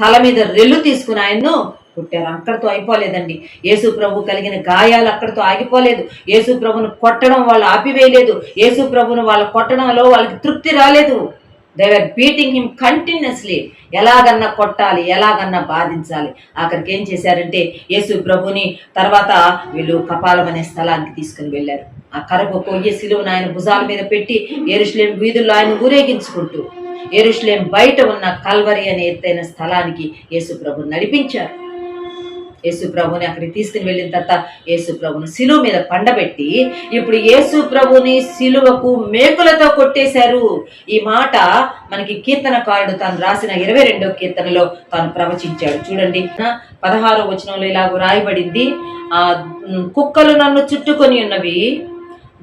తల మీద రెల్లు తీసుకుని ఆయన్ను కొట్టారు. అక్కడితో అయిపోలేదండి. యేసు ప్రభు కలిగిన గాయాలు అక్కడితో ఆగిపోలేదు. యేసు ప్రభును కొట్టడం వాళ్ళు ఆపివేయలేదు. యేసు ప్రభును వాళ్ళు కొట్టడంలో వాళ్ళకి తృప్తి రాలేదు. They were beating him continuously. ఎలాగన్నా కొట్టాలి, ఎలాగన్నా బాధించాలి. ఆఖరికి ఏం చేశారంటే యేసు ప్రభుని తర్వాత వీళ్ళు కపాలం అనే స్థలానికి తీసుకుని వెళ్ళారు. ఆ కరకు కొయ్య సిలువను ఆయన భుజాల మీద పెట్టి యెరూషలేము వీధుల్లో ఆయన ఊరేగించుకుంటూ యెరూషలేము బయట ఉన్న కల్వరి అనే ఎత్తైన స్థలానికి యేసు ప్రభుని నడిపించారు. యేసు ప్రభుని అక్కడికి తీసుకుని వెళ్ళిన తర్వాత యేసు ప్రభుని సిలువ మీద పండబెట్టి ఇప్పుడు యేసు ప్రభుని సిలువకు మేకులతో కొట్టేశారు. ఈ మాట మనకి కీర్తనకారుడు తాను రాసిన 22వ కీర్తనలో తాను ప్రవచించాడు. చూడండి 16వ వచనంలో ఇలాగ రాయబడింది, కుక్కలు నన్ను చుట్టుకొని ఉన్నవి,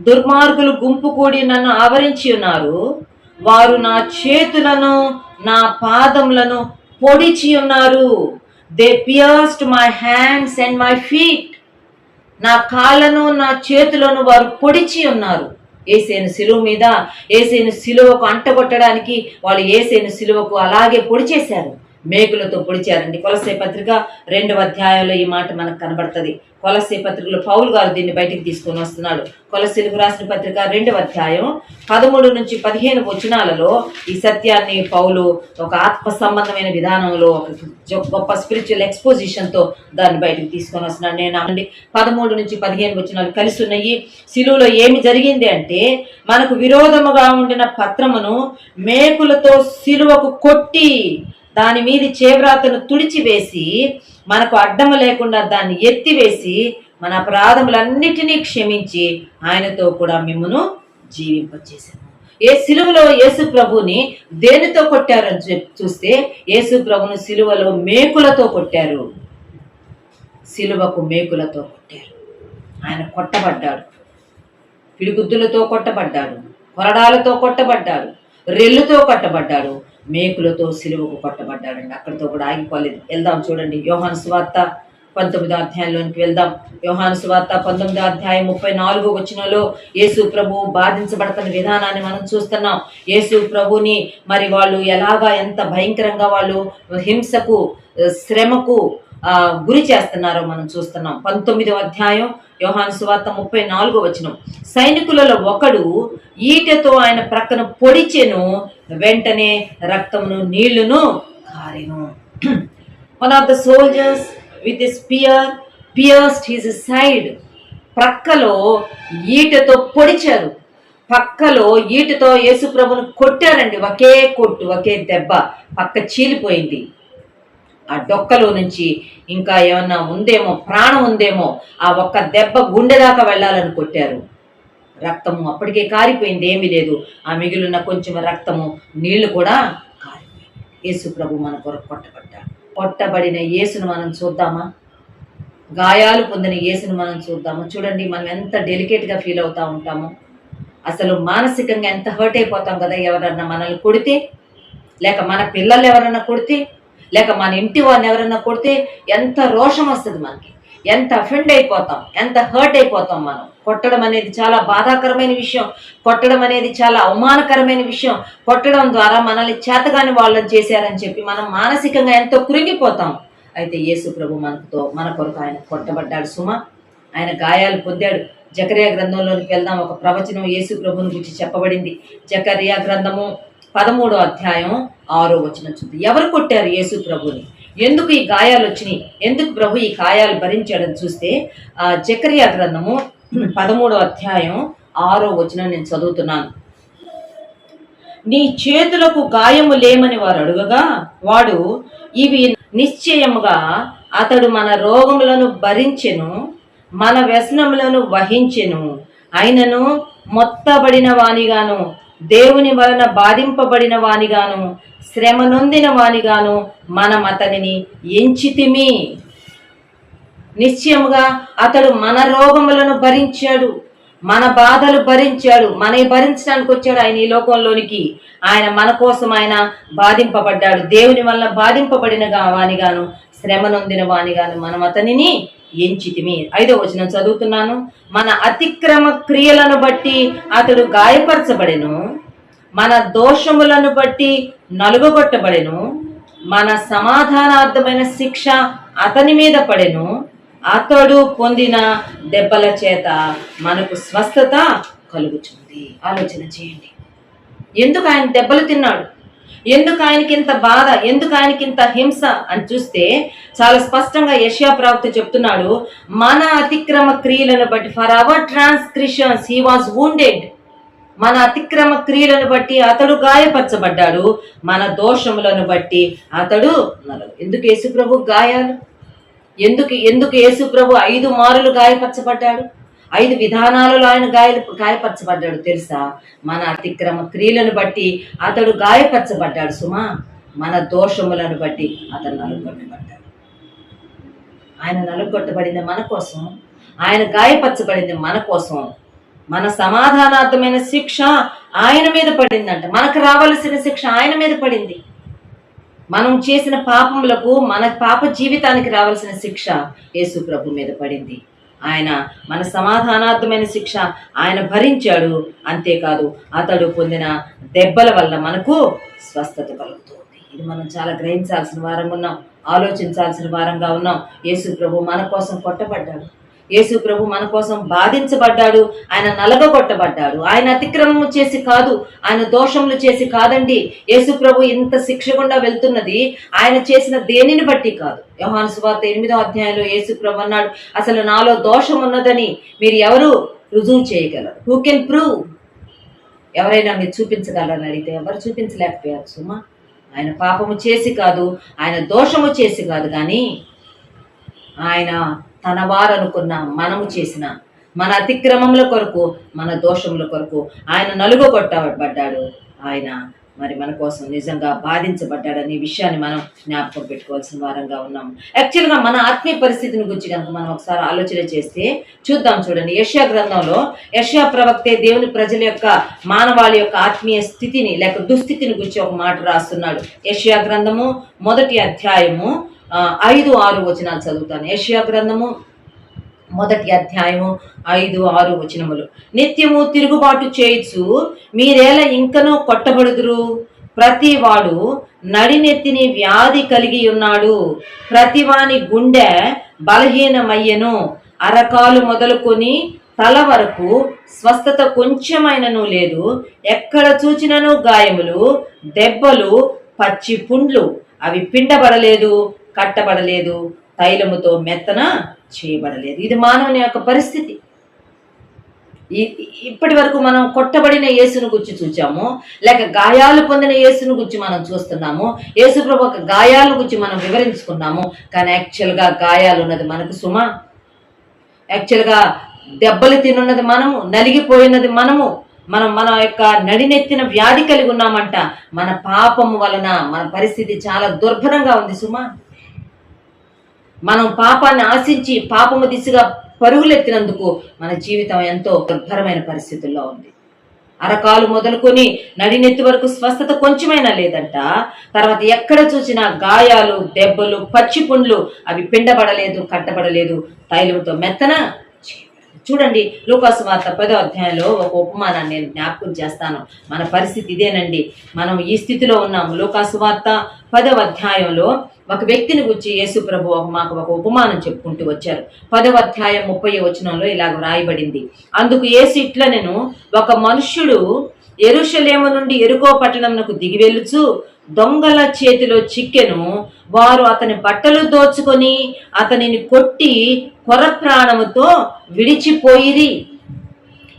దుర్మార్గులు గుంపు కూడి నన్ను ఆవరించి ఉన్నారు, వారు నా చేతులను నా పాదములను పొడిచి ఉన్నారు. They pierced my hands and my feet. నా కాళ్ళను నా చేతులను వారు పొడిచి ఉన్నారు. యేసేను సిలువ మీద యేసేను సిలువకు అంటగొట్టడానికి వాళ్ళు యేసేను సిలువకు అలాగే పొడిచేశారు, మేకులతో పొడిచారండి. కొలస్సే పత్రిక 2వ అధ్యాయంలో ఈ మాట మనకు కనబడుతుంది. కొలస్సే పత్రికలో పౌలు గారు దీన్ని బయటికి తీసుకొని వస్తున్నాడు. కొలస్సీలకు రాసిన పత్రిక 2వ అధ్యాయం 13 నుంచి 15 వచనాలలో ఈ సత్యాన్ని పౌలు ఒక ఆత్మ సంబంధమైన విధానంలో ఒక గొప్ప స్పిరిచువల్ ఎక్స్పోజిషన్తో దాన్ని బయటికి తీసుకొని వస్తున్నాడు. నేను 13 నుంచి 15 వచనాలు కలిసి ఉన్నాయి. సిలువలో ఏమి జరిగింది అంటే, మనకు విరోధముగా ఉండిన పత్రమును మేకులతో సిలువకు కొట్టి దాని మీది చేవ్రాతను తుడిచివేసి మనకు అడ్డము లేకుండా దాన్ని ఎత్తివేసి మన అపరాధములన్నిటినీ క్షమించి ఆయనతో కూడా మిమ్మును జీవింపచేశాను. ఏ సిలువలో యేసు ప్రభుని దేనితో కొట్టారని చూస్తే యేసు ప్రభును సిలువలో మేకులతో కొట్టారు. సిలువకు మేకులతో కొట్టారు. ఆయన కొట్టబడ్డాడు, పిడిగుద్దులతో కొట్టబడ్డాడు, కొరడాలతో కొట్టబడ్డాడు, రెల్లుతో కొట్టబడ్డాడు, మేకులతో సిలువకు కొట్టబడ్డాడండి. అక్కడితో కూడా ఆగిపోలేదు. వెళ్దాం చూడండి, యోహాను సువార్త 19వ అధ్యాయంలోనికి వెళ్దాం. యోహాను సువార్త 19వ అధ్యాయం 34వ వచనంలో యేసు ప్రభు బాధించబడుతున్న విధానాన్ని మనం చూస్తున్నాం. యేసు ప్రభుని మరి వాళ్ళు ఎలాగా ఎంత భయంకరంగా వాళ్ళు హింసకు శ్రమకు గురి చేస్తున్నారో మనం చూస్తున్నాం. 19వ అధ్యాయం యోహాను సువార్త 34వ వచనం, సైనికులలో ఒకడు ఈటెతో ఆయన ప్రక్కన పొడిచెను, వెంటనే రక్తమును నీళ్లును కారెను. One of the soldiers with a spear pierced his side. ప్రక్కలో ఈటెతో పొడిచారు, పక్కలో ఈటెతో యేసు ప్రభును కొట్టారండి. ఒకే కొట్టు, ఒకే దెబ్బ, పక్క చీలిపోయింది. ఆ డొక్కలో నుంచి ఇంకా ఏమన్నా ఉందేమో, ప్రాణం ఉందేమో, ఆ ఒక్క దెబ్బ గుండె దాకా వెళ్ళాలని కొట్టారు. రక్తము అప్పటికే కారిపోయింది, ఏమీ లేదు. ఆ మిగిలిన కొంచెం రక్తము, నీళ్లు కూడా కారిపోయింది. యేసు ప్రభు మన కొరకు కొట్టబడ్డాడు. కొట్టబడిన యేసును మనం చూద్దామా? గాయాలు పొందిన యేసును మనం చూద్దాము. చూడండి మనం ఎంత డెలికేట్గా ఫీల్ అవుతూ ఉంటామో, అసలు మానసికంగా ఎంత హర్ట్ అయిపోతాం కదా. ఎవరన్నా మనల్ని కొడితే, లేక మన పిల్లలు ఎవరన్నా కొడితే, లేక మన ఇంటి వారిని ఎవరన్నా కొడితే ఎంత రోషం వస్తుంది మనకి, ఎంత అఫెండ్ అయిపోతాం, ఎంత హర్ట్ అయిపోతాం మనం. కొట్టడం అనేది చాలా బాధాకరమైన విషయం, కొట్టడం అనేది చాలా అవమానకరమైన విషయం. కొట్టడం ద్వారా మనల్ని చేతగాని వాళ్ళని చేశారని చెప్పి మనం మానసికంగా ఎంతో కృంగిపోతాం. అయితే యేసు ప్రభు మన కొరకు ఆయన కొట్టబడ్డాడు సుమా, ఆయన గాయాలు పొందాడు. జకర్యా గ్రంథంలోనికి వెళ్దాం. ఒక ప్రవచనం యేసు ప్రభుని గురించి చెప్పబడింది. జకర్యా గ్రంథము 13వ అధ్యాయం 6వ వచనం చూద్దాం. ఎవరు కొట్టారు యేసు ప్రభుని? ఎందుకు ఈ గాయాలు వచ్చినాయి? ఎందుకు ప్రభు ఈ గాయాలు భరించాడని చూస్తే జకర్యా గ్రంథము 13వ అధ్యాయం 6వ వచనం నేను చదువుతున్నాను. నీ చేతులకు గాయము లేమని వారు అడుగగా వాడు, ఇవి నిశ్చయముగా అతడు మన రోగములను భరించెను, మన వ్యసనములను వహించెను, అయినను మొత్తబడిన వానిగాను, దేవుని వలన బాధింపబడిన వానిగాను, శ్రమ నొందిన వానిగాను మనం అతనిని ఎంచితిమి. నిశ్చయముగా అతడు మన రోగములను భరించాడు, మన బాధలు భరించాడు, మనని భరించడానికి వచ్చాడు ఆయన ఈ లోకంలోనికి. ఆయన మన కోసం ఆయన బాధింపబడ్డాడు, దేవుని వలన బాధింపబడిన వానిగాను, శ్రమ నొందిన వానిగాను మనం అతనిని ఎంచితిమి. 5వ వచనం చదువుతున్నాను. మన అతిక్రమ క్రియలను బట్టి అతడు గాయపరచబడెను, మన దోషములను బట్టి నలుగగొట్టబడెను, మన సమాధానార్థమైన శిక్ష అతని మీద పడెను, అతడు పొందిన దెబ్బల చేత మనకు స్వస్థత కలుగుతుంది. ఆలోచన చేయండి. ఎందుకు ఆయన దెబ్బలు తిన్నాడు? ఎందుకు ఆయనకి ఇంత బాధ? ఎందుకు ఆయనకి ఇంత హింస అని చూస్తే చాలా స్పష్టంగా యెషయా ప్రవక్త చెప్తున్నాడు, మన అతిక్రమ క్రియలను బట్టి, for hour transgressions he was wounded. మన అతిక్రమ క్రియలను బట్టి అతడు గాయపరచబడ్డాడు, మన దోషములను బట్టి అతడు ఎందుకు యేసుప్రభు గాయాలు? ఎందుకు యేసుప్రభు 5 మారులు గాయపరచబడ్డాడు? 5 విధానాలలో ఆయన గాయపరచబడ్డాడు తెలుసా? మన అతిక్రమ క్రియలను బట్టి అతడు గాయపరచబడ్డాడు సుమా. మన దోషములను బట్టి అతడు నలుగొట్టబడ్డాడు. ఆయన నలుగొట్టబడింది మన కోసం, ఆయన గాయపరచబడింది మన కోసం. మన సమాధానార్థమైన శిక్ష ఆయన మీద పడిందంట. మనకు రావాల్సిన శిక్ష ఆయన మీద పడింది. మనం చేసిన పాపములకు, మన పాప జీవితానికి రావాల్సిన శిక్ష యేసు ప్రభు మీద పడింది. ఆయన మన సమాధానార్థమైన శిక్ష ఆయన భరించాడు. అంతేకాదు అతడు పొందిన దెబ్బల వల్ల మనకు స్వస్థత కలుగుతుంది. ఇది మనం చాలా గ్రహించాల్సిన వారంగా ఉన్నాం, ఆలోచించాల్సిన వారంగా ఉన్నాం. యేసు ప్రభు మన కోసం కొట్టబడ్డాడు, యేసు ప్రభు మన కోసం బాధించబడ్డాడు, ఆయన నలగగొట్టబడ్డాడు. ఆయన అతిక్రమము చేసి కాదు, ఆయన దోషములు చేసి కాదండి. యేసు ప్రభు ఇంత శిక్ష గుండా వెళ్తున్నది ఆయన చేసిన దేనిని బట్టి కాదు. యోహాను సువార్త 8వ అధ్యాయంలో యేసు ప్రభు అన్నాడు, అసలు నాలో దోషం ఉన్నదని మీరు ఎవరు రుజువు చేయగలరు? Who can prove? ఎవరైనా మీరు చూపించగలరని అడిగితే ఎవరు చూపించలేకపోయారు సుమా. ఆయన పాపము చేసి కాదు, ఆయన దోషము చేసి కాదు, కానీ ఆయన తన వారనుకున్న మనము చేసిన మన అతిక్రమముల కొరకు, మన దోషముల కొరకు ఆయన నలుగొట్టబడ్డాడు. ఆయన మరి మన కోసం నిజంగా బాధించబడ్డాడనే విషయాన్ని మనం జ్ఞాపకం పెట్టుకోవాల్సిన వారంగా ఉన్నాం. యాక్చువల్గా మన ఆత్మీయ పరిస్థితిని గురించి కనుక మనం ఒకసారి ఆలోచన చేస్తే చూద్దాం. చూడండి, యెషయా గ్రంథంలో యెషయా ప్రవక్తే దేవుని ప్రజల యొక్క, మానవాళి యొక్క ఆత్మీయ స్థితిని లేక దుస్థితిని గురించి ఒక మాట రాస్తున్నాడు. యెషయా గ్రంథము 1వ అధ్యాయము 5-6 వచనాలు చదువుతాను. యెషయా గ్రంథము 1వ అధ్యాయము 5-6 వచనములు. నిత్యము తిరుగుబాటు చేయొచ్చు, మీరేలా ఇంకనూ కొట్టబడుదురు? ప్రతి వాడు నడినెత్తిని వ్యాధి కలిగి ఉన్నాడు, ప్రతివాని గుండె బలహీనమయ్యను, అరకాలు మొదలుకొని తల వరకు స్వస్థత కొంచెమైనను లేదు, ఎక్కడ చూచినను గాయములు, దెబ్బలు, పచ్చి పుండ్లు, అవి పిండబడలేదు, కట్టబడలేదు, తైలముతో మెత్తన చేయబడలేదు. ఇది మానవుని యొక్క పరిస్థితి. ఇప్పటి వరకు మనం కొట్టబడిన యేసును గురించి చూచాము, లేక గాయాలు పొందిన యేసును గురించి మనం చూస్తున్నాము, యేసు ప్రభు యొక్క గాయాల గురించి మనం వివరించుకున్నాము. కానీ యాక్చువల్గా గాయాలు ఉన్నది మనకు సుమా. యాక్చువల్గా దెబ్బలు తినున్నది మనము, నలిగిపోయినది మనము, మన యొక్క నడినెత్తిన వ్యాధి కలిగి ఉన్నామంట. మన పాపము వలన మన పరిస్థితి చాలా దుర్భరంగా ఉంది సుమా. మనం పాపాన్ని ఆశించి పాపము దిశగా పరుగులెత్తినందుకు మన జీవితం ఎంతో దుర్భరమైన పరిస్థితుల్లో ఉంది. అరకాలు మొదలుకొని నడినెత్తి వరకు స్వస్థత కొంచెమైనా లేదంట. తర్వాత ఎక్కడ చూసినా గాయాలు, దెబ్బలు, పచ్చి పుండ్లు, అవి పిండబడలేదు, కట్టబడలేదు, తైలంతో మెత్తన. చూడండి, లూకాసు వార్త 10వ అధ్యాయంలో ఒక ఉపమానాన్ని నేను జ్ఞాపకం చేస్తాను. మన పరిస్థితి ఇదేనండి, మనం ఈ స్థితిలో ఉన్నాము. లూకాసు వార్త 10వ అధ్యాయంలో ఒక వ్యక్తిని గురించి యేసు ప్రభు మాకు ఒక ఉపమానం చెప్పుకుంటూ వచ్చారు. 10వ అధ్యాయం 30వ వచనంలో ఇలాగ రాయబడింది, అందుకు యేసు ఇట్లనెను, ఒక మనుష్యుడు యెరూషలేము నుండి యెరికో పట్టణమునకు దిగి వెళ్ళుచు దొంగల చేతిలో చిక్కెను, వారు అతని బట్టలు దోచుకొని అతనిని కొట్టి కొర ప్రాణముతో విడిచిపోయిరి.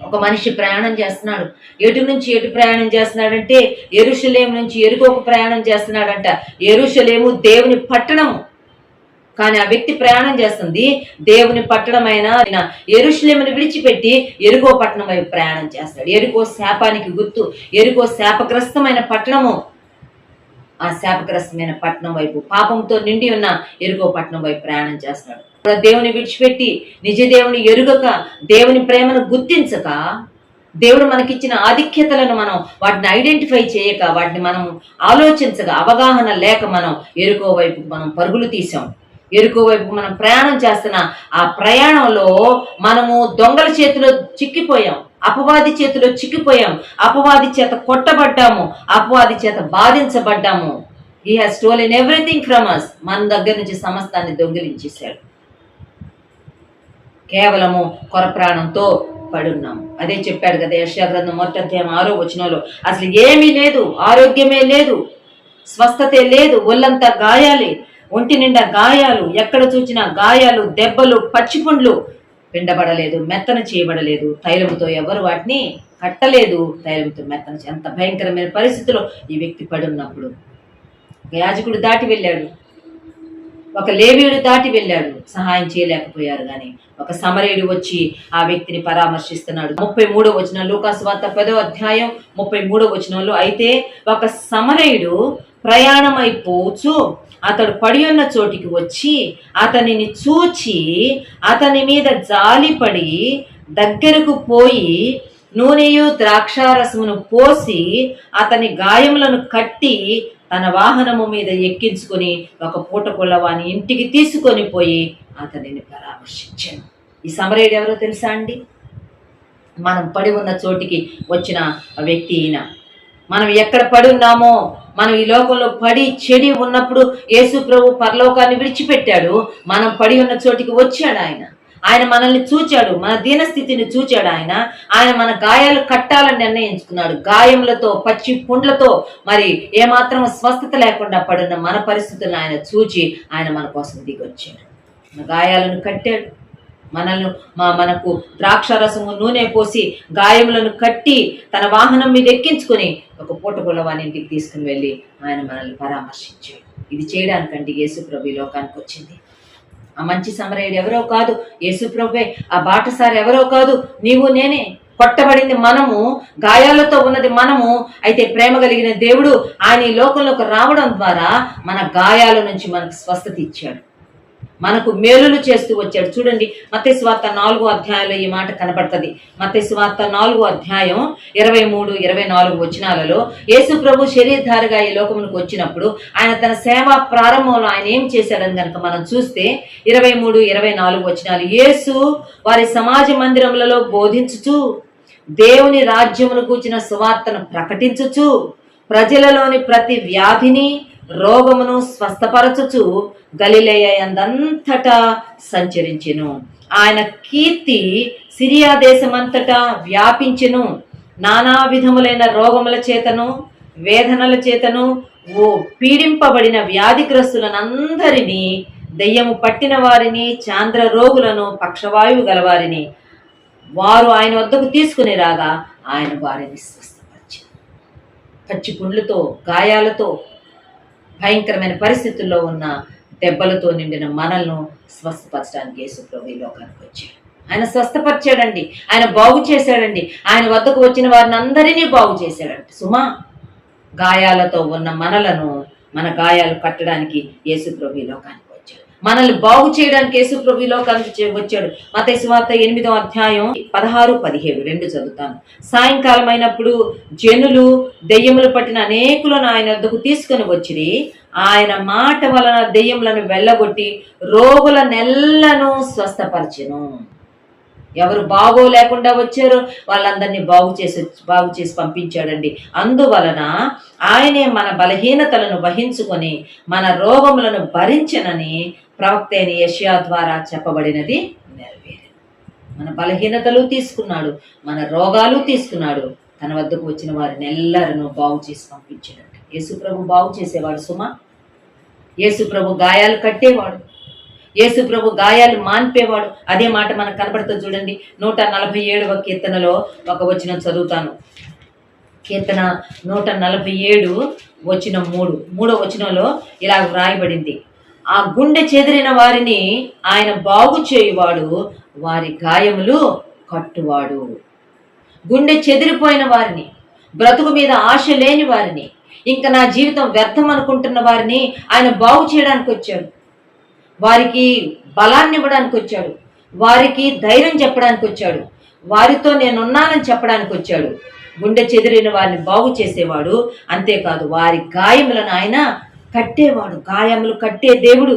ఒక మనిషి ప్రయాణం చేస్తున్నాడు. ఎటు నుంచి ఎటు ప్రయాణం చేస్తున్నాడంటే యెరూషలేము నుంచి యెరికోకు ప్రయాణం చేస్తున్నాడంట. యెరూషలేము దేవుని పట్టణము, కానీ ఆ వ్యక్తి ప్రయాణం చేస్తుంది దేవుని పట్టణమైన యెరూషలేమును విడిచిపెట్టి యెరికో పట్టణం వైపు ప్రయాణం చేస్తాడు. యెరికో శాపానికి గుర్తు, యెరికో శాపగ్రస్తమైన పట్టణము. ఆ శాపగ్రస్తమైన పట్టణం వైపు, పాపంతో నిండి ఉన్న యెరికో పట్టణం వైపు ప్రయాణం చేస్తున్నాడు. దేవుని విడిచిపెట్టి నిజ దేవుని ఎరుగక, దేవుని ప్రేమను గుర్తించక, దేవుడు మనకిచ్చిన ఆధిక్యతలను మనం వాటిని ఐడెంటిఫై చేయక, వాటిని మనం ఆలోచించక, అవగాహన లేక మనం యెరికో వైపు మనం పరుగులు తీసాం. ఎరుకో వైపు మనం ప్రయాణం చేస్తున్న ఆ ప్రయాణంలో మనము దొంగల చేతిలో చిక్కిపోయాం, అపవాది చేతిలో చిక్కిపోయాం, అపవాది చేత కొట్టబడ్డాము, అపవాది చేత బాధించబడ్డాము. He has stolen everything from us. మన దగ్గర నుంచి సమస్తాన్ని దొంగిలించేశాడు. కేవలము కొర ప్రాణంతో పడున్నాము. అదే చెప్పాడు కదా యెషయా గ్రంథం 1వ అధ్యాయం 6వ వచనంలో, అసలు ఏమీ లేదు, ఆరోగ్యమే లేదు, స్వస్థతే లేదు, ఒళ్ళంతా గాయాలే, ఒంటి నిండా గాయాలు, ఎక్కడ చూసినా గాయాలు, దెబ్బలు, పచ్చిపుండ్లు, పిండబడలేదు, మెత్తన చేయబడలేదు, తైలముతో ఎవరు వాటిని కట్టలేదు, తైలంతో మెత్తన. ఎంత భయంకరమైన పరిస్థితిలో ఈ వ్యక్తి పడున్నప్పుడు ఒక యాజకుడు దాటి వెళ్ళాడు, ఒక లేవీయుడు దాటి వెళ్ళాడు, సహాయం చేయలేకపోయారు. కానీ ఒక సమరయుడు వచ్చి ఆ వ్యక్తిని పరామర్శిస్తున్నాడు. 33వ వచనం, లూకాసు వార్త 10వ అధ్యాయం 33వ వచనంలో, అయితే ఒక సమరయుడు ప్రయాణమైపోవచ్చు అతడు పడి ఉన్న చోటికి వచ్చి అతనిని చూచి అతని మీద జాలిపడి దగ్గరకు పోయి నూనెయు ద్రాక్షారసమును పోసి అతని గాయములను కట్టి తన వాహనము మీద ఎక్కించుకొని ఒక పూటకుள்ள వాని ఇంటికి తీసుకొని పోయి అతనిని పరామర్శించాను. ఈ సమరయుడు ఎవరో తెలుసా అండి? మనం పడి ఉన్న చోటికి వచ్చిన వ్యక్తి ఈయన. మనం ఎక్కడ పడి ఉన్నామో, మనం ఈ లోకంలో పడి చెడి ఉన్నప్పుడు యేసు ప్రభు పరలోకాన్ని విడిచిపెట్టాడు, మనం పడి ఉన్న చోటికి వచ్చాడు ఆయన. ఆయన మనల్ని చూచాడు, మన దీనస్థితిని చూచాడు. ఆయన మన గాయాలు కట్టాలని నిర్ణయించుకున్నాడు. గాయములతో, పచ్చి పుండ్లతో, మరి ఏమాత్రం స్వస్థత లేకుండా పడున్న మన పరిస్థితులను ఆయన చూచి ఆయన మన కోసం దిగొచ్చాడు. మన గాయాలను కట్టాడు, మనకు ద్రాక్షరసము నూనె పోసి గాయములను కట్టి తన వాహనం మీద ఎక్కించుకొని ఒక పూటకుள்ள వాని ఇంటికి తీసుకుని వెళ్ళి ఆయన మనల్ని పరామర్శించాడు. ఇది చేయడానికండి యేసు ప్రభు ఈ లోకానికి వచ్చింది. ఆ మంచి సమరయుడు ఎవరో కాదు, యేసు ప్రభువే. ఆ బాటసారి ఎవరో కాదు, నీవు నేనే. కొట్టబడింది మనము, గాయాలతో ఉన్నది మనము. అయితే ప్రేమ కలిగిన దేవుడు ఆయన ఈ లోకంలోకి రావడం ద్వారా మన గాయాల నుంచి మనకు స్వస్థత ఇచ్చాడు, మనకు మేలులు చేస్తూ వచ్చాడు. చూడండి, మత్తయి సువార్త 4వ అధ్యాయంలో ఈ మాట కనబడుతుంది. మత్తయి సువార్త 4వ అధ్యాయం 23-24 వచనాలలో యేసు ప్రభు శరీరధారిగా ఈ లోకమునకు వచ్చినప్పుడు ఆయన తన సేవా ప్రారంభంలో ఆయన ఏం చేశాడని కనుక మనం చూస్తే 23-24 వచనాలు, యేసు వారి సమాజ మందిరములలో బోధించుచు దేవుని రాజ్యమును గూర్చిన సువార్తను ప్రకటించుచు ప్రజలలోని ప్రతి వ్యాధిని రోగమును స్వస్థపరచుచు గలిలయ యందంతటా సంచరించెను. ఆయన కీర్తి సిరియా దేశమంతటా వ్యాపించెను. నానా విధములైన రోగముల చేతను వేదనల చేతను పీడింపబడిన వ్యాధిగ్రస్తులనందరినీ, దెయ్యము పట్టిన వారిని, చాంద్ర రోగులను, పక్షవాయువు గలవారిని వారు ఆయన వద్దకు తీసుకుని రాగా ఆయన వారిని స్వస్థపరిచారు. పచ్చి పుండ్లతో, గాయాలతో, భయంకరమైన పరిస్థితుల్లో ఉన్న దెబ్బలతో నిండిన మనల్ని స్వస్థపరచడానికి యేసు ప్రభు ఈ లోకానికి వచ్చాడు. ఆయన స్వస్థపరిచాడండి, ఆయన బాగు చేశాడండి, ఆయన వద్దకు వచ్చిన వారిని అందరినీ బాగు చేశాడండి. సుమా, గాయాలతో ఉన్న మనలను, మన గాయాలు కట్టడానికి యేసు ప్రభు ఈ లోకానికి వచ్చాడు. మనల్ని బాగు చేయడానికి యేసు ప్రభు ఈ లోకానికి వచ్చాడు. మత్తయి సువార్త 8వ అధ్యాయం 16-17 రెండు చదువుతాను. సాయంకాలం అయినప్పుడు జనులు దెయ్యములు పట్టిన అనేకులను ఆయన వద్దకు తీసుకుని వచ్చిరి. ఆయన మాట వలన దెయ్యములను వెళ్ళగొట్టి రోగుల నెల్లను స్వస్థపరిచెను. ఎవరు బాగో లేకుండా వచ్చారో వాళ్ళందరినీ బాగు చేసి పంపించాడండి. అందువలన ఆయనే మన బలహీనతలను వహించుకొని మన రోగములను భరించనని ప్రవక్త అయిన యెషయా ద్వారా చెప్పబడినది నెరవేరింది. మన బలహీనతలు తీసుకున్నాడు, మన రోగాలు తీసుకున్నాడు, తన వద్దకు వచ్చిన వారిని ఎల్లరూ బాగు చేసి పంపించాడండి. యేసు ప్రభు బాగు చేసేవాడు సుమా. యేసు ప్రభు గాయాలు కట్టేవాడు, యేసు ప్రభు గాయాలు మాన్పేవాడు. అదే మాట మనకు కనబడుతుంది. చూడండి, 147వ కీర్తనలో ఒక వచనం చదువుతాను. కీర్తన 147 మూడో వచనంలో ఇలా వ్రాయబడింది, ఆ గుండె చెదిరిన వారిని ఆయన బాగు చేయువాడు, వారి గాయములు కట్టువాడు. గుండె చెదిరిపోయిన వారిని, బ్రతుకు మీద ఆశ లేని వారిని, ఇంకా నా జీవితం వ్యర్థం అనుకుంటున్న వారిని ఆయన బాగు చేయడానికి వచ్చాడు. వారికి బలాన్ని ఇవ్వడానికి వచ్చాడు, వారికి ధైర్యం చెప్పడానికి వచ్చాడు, వారితో నేనున్నానని చెప్పడానికి వచ్చాడు. గుండె చెదిరిన వారిని బాగు చేసేవాడు. అంతేకాదు వారి గాయములను ఆయన కట్టేవాడు. గాయములు కట్టే దేవుడు.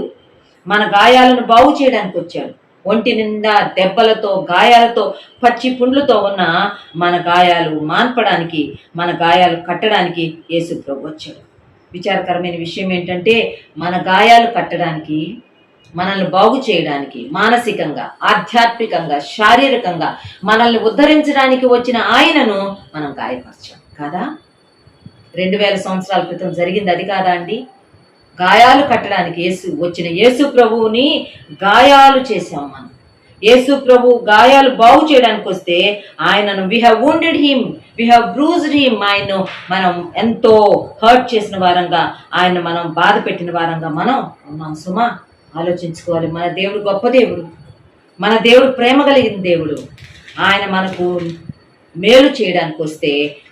మన గాయాలను బాగు చేయడానికి వచ్చాడు. ఒంటి నిండా దెబ్బలతో, గాయాలతో, పచ్చి పుండ్లతో ఉన్న మన గాయాలు మాన్పడానికి, మన గాయాలు కట్టడానికి యేసు ప్రభు వచ్చాడు. విచారకరమైన విషయం ఏంటంటే, మన గాయాలు కట్టడానికి, మనల్ని బాగు చేయడానికి, మానసికంగా, ఆధ్యాత్మికంగా, శారీరకంగా మనల్ని ఉద్ధరించడానికి వచ్చిన ఆయనను మనం గాయపరచాం కాదా? 2000 సంవత్సరాల క్రితం జరిగింది అది కాదా అండి? గాయాలు కట్టడానికి వచ్చిన యేసు ప్రభువుని గాయాలు చేశాం మనం. యేసు ప్రభు గాయాలు బాగు చేయడానికి వస్తే ఆయనను we have wounded him, we have bruised him, ఆయన మనం ఎంతో హర్ట్ చేసిన వారంగా, ఆయన మనం బాధ పెట్టిన వారంగా మనం ఉన్నాం. సుమా, ఆలోచించుకోవాలి. మన దేవుడు గొప్ప దేవుడు, మన దేవుడు ప్రేమ కలిగిన దేవుడు. ఆయన మనకు మేలు చేయడానికి వస్తే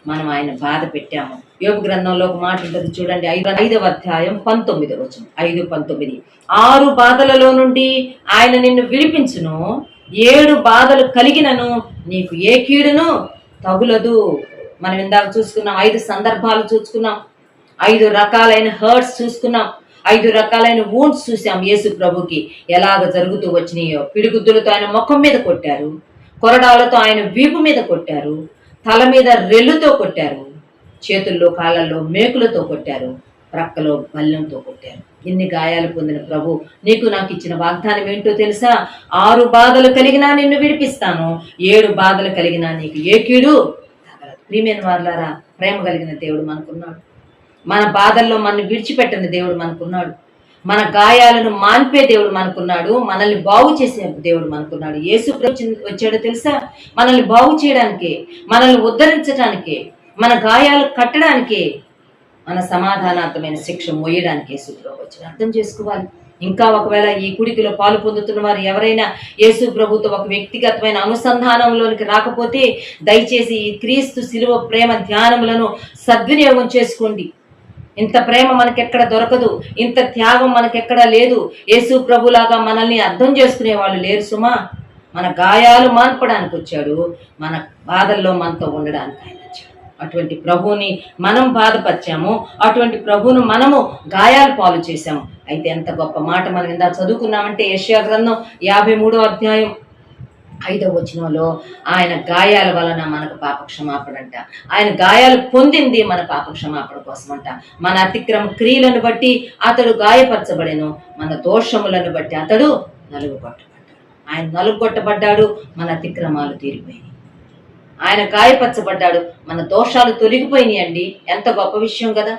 మనం ఆయన బాధ పెట్టాము. యోబు గ్రంథంలో ఒక మాట ఉంటుంది చూడండి, 5వ అధ్యాయం 19వ వచనం, 5:19. 6 బాధలలో నుండి ఆయన నిన్ను విడిపించును, 7 బాధలు కలిగినను నీకు ఏ కీడును తగులదు. మనం ఇందాక చూసుకున్నాం, 5 సందర్భాలు చూసుకున్నాం, 5 రకాలైన హర్ట్స్ చూసుకున్నాం, 5 రకాలైన వూండ్స్ చూసాం. యేసు ప్రభుకి ఎలాగ జరుగుతూ వచ్చినాయో. పిడిగుద్దులతో ఆయన ముఖం మీద కొట్టారు, కొరడాలతో ఆయన వీపు మీద కొట్టారు, తల మీద రెల్లుతో కొట్టారు, చేతుల్లో కాళ్ళల్లో మేకులతో కొట్టారు, ప్రక్కలో బల్యంతో కొట్టారు. ఇన్ని గాయాలు పొందిన ప్రభు నీకు నాకు ఇచ్చిన వాగ్దానం ఏంటో తెలుసా? 6 బాధలు కలిగినా నిన్ను విడిపిస్తాను, 7 బాధలు కలిగినా నీకు ఏ కీడు తగలదు. ప్రియమైన వారలారా, ప్రేమ కలిగిన దేవుడు మనకున్నాడు. మన బాధల్లో మనల్ని విడిచిపెట్టని దేవుడు మనకున్నాడు. మన గాయాలను మాన్పే దేవుడు మనకున్నాడు. మనల్ని బాగు చేసే దేవుడు మనకున్నాడు. యేసు ప్రభు వచ్చాడో తెలుసా? మనల్ని బాగు చేయడానికే, మనల్ని ఉద్ధరించడానికే, మన గాయాలు కట్టడానికే, మన సమాధానార్థమైన శిక్ష మోయడానికి యేసు ప్రభు వచ్చాడు. అర్థం చేసుకోవాలి. ఇంకా ఒకవేళ ఈ కుడికిలో పాలు పొందుతున్న వారు ఎవరైనా యేసు ప్రభుతో ఒక వ్యక్తిగతమైన అనుసంధానంలోనికి రాకపోతే దయచేసి ఈ క్రీస్తు శిలువ ప్రేమ ధ్యానములను సద్వినియోగం చేసుకోండి. ఇంత ప్రేమ మనకెక్కడ దొరకదు, ఇంత త్యాగం మనకెక్కడ లేదు. యేసు ప్రభులాగా మనల్ని అర్థం చేసుకునే వాళ్ళు లేరు సుమా. మన గాయాలు మాన్పడానికి వచ్చాడు, మన బాధల్లో మనతో ఉండడానికి ఆయన వచ్చాడు. అటువంటి ప్రభువుని మనం బాధపరిచాము, అటువంటి ప్రభువును మనము గాయాలు పాలు చేశాము. అయితే ఎంత గొప్ప మాట మనం ఇందా చదువుకున్నామంటే, యెషయా గ్రంథం 53వ అధ్యాయం 5వ వచనంలో ఆయన గాయాల వలన మనకు పాప క్షమాపణ అంట. ఆయన గాయాలు పొందింది మన పాప క్షమాపణ కోసం అంట. మన అతిక్రమ క్రియలను బట్టి అతడు గాయపరచబడెను, మన దోషములను బట్టి అతడు నలుగుగొట్టబడ్డాడు. ఆయన నలుగుగొట్టబడ్డాడు, మన అతిక్రమాలు తీరిపోయినాయి. ఆయన గాయపరచబడ్డాడు, మన దోషాలు తొలగిపోయినాయి అండి. ఎంత గొప్ప విషయం కదా!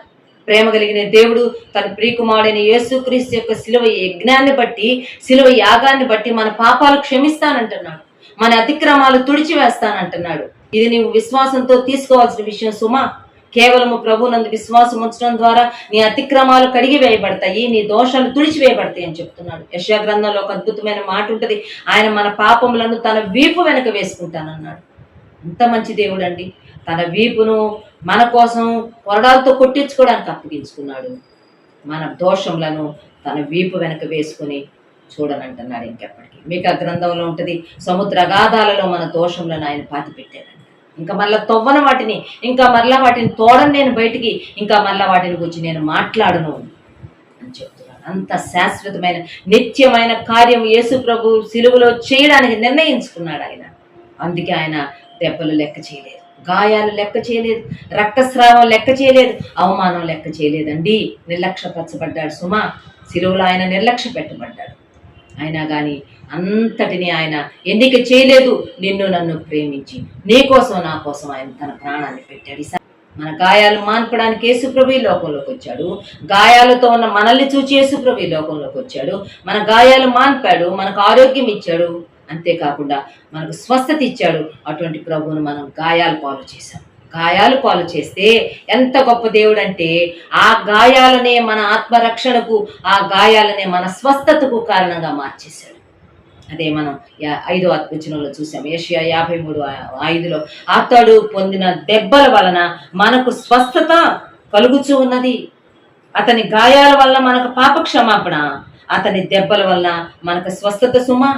ప్రేమ కలిగిన దేవుడు తన ప్రియకుమారుడైన యేసుక్రీస్తు యొక్క శిలువ యజ్ఞాన్ని బట్టి, శిలువ యాగాన్ని బట్టి మన పాపాలు క్షమిస్తానంటున్నాడు, మన అతిక్రమాలు తుడిచివేస్తానంటున్నాడు. ఇది నీవు విశ్వాసంతో తీసుకోవాల్సిన విషయం సుమా. కేవలము ప్రభునందు విశ్వాసం ఉంచడం ద్వారా నీ అతిక్రమాలు కడిగి వేయబడతాయి, నీ దోషాలు తుడిచివేయబడతాయి అని చెప్తున్నాడు. యెషయా గ్రంథంలో ఒక అద్భుతమైన మాట ఉంటుంది, ఆయన మన పాపములను తన వీపు వెనక వేసుకుంటానన్నాడు. ఎంత మంచి దేవుడు అండి! తన వీపును మన కోసం కొరడాలతో కొట్టించుకోవడానికి అప్పగించుకున్నాడు. మన దోషములను తన వీపు వెనక వేసుకుని చూడనంటున్నాడు ఇంకెప్పటికీ. మీకు ఆ గ్రంథంలో ఉంటుంది, సముద్ర అగాధాలలో మన దోషములను ఆయన పాతి పెట్టాడంట. ఇంకా మళ్ళీ తవ్వన వాటిని, ఇంకా మరలా వాటిని తోడని నేను బయటికి, ఇంకా మళ్ళీ వాటిని గురించి నేను మాట్లాడను అని చెప్తున్నాడు. అంత శాశ్వతమైన నిత్యమైన కార్యం యేసు ప్రభు సిలువలో చేయడానికి నిర్ణయించుకున్నాడు ఆయన. అందుకే ఆయన దెబ్బలు లెక్క చేయలేదు, గాయాలు లెక్క చేయలేదు, రక్తస్రావం లెక్క చేయలేదు, అవమానం లెక్క చేయలేదండి. నిర్లక్ష్యపరచబడ్డాడు సుమా. సిలువలో ఆయన నిర్లక్ష్య పెట్టబడ్డాడు. అయినా కానీ అంతటిని ఆయన ఎన్నిక చేయలేదు. నిన్ను నన్ను ప్రేమించి నీ కోసం నా కోసం ఆయన తన ప్రాణాన్ని పెట్టాడు. మన గాయాలు మాన్పడానికి యేసుప్రభు ఈ లోకంలోకి వచ్చాడు. గాయాలతో ఉన్న మనల్ని చూచి యేసుప్రభు ఈ లోకంలోకి వచ్చాడు. మన గాయాలు మాన్పాడు, మనకు ఆరోగ్యం ఇచ్చాడు, అంతేకాకుండా మనకు స్వస్థత ఇచ్చాడు. అటువంటి ప్రభువును మనం గాయాలు పాలు చేశాం. గాయాలు పాలు చేస్తే ఎంత గొప్ప దేవుడు అంటే, ఆ గాయాలనే మన ఆత్మరక్షణకు, ఆ గాయాలనే మన స్వస్థతకు కారణంగా మార్చేశాడు. అదే మనం 5వ వచనంలో చూసాం. యెషయా 53:5లో అతడు పొందిన దెబ్బల వలన మనకు స్వస్థత కలుగుచూ ఉన్నది. అతని గాయాల వల్ల మనకు పాప క్షమాపణ, అతని దెబ్బల వల్ల మనకు స్వస్థత సుమా.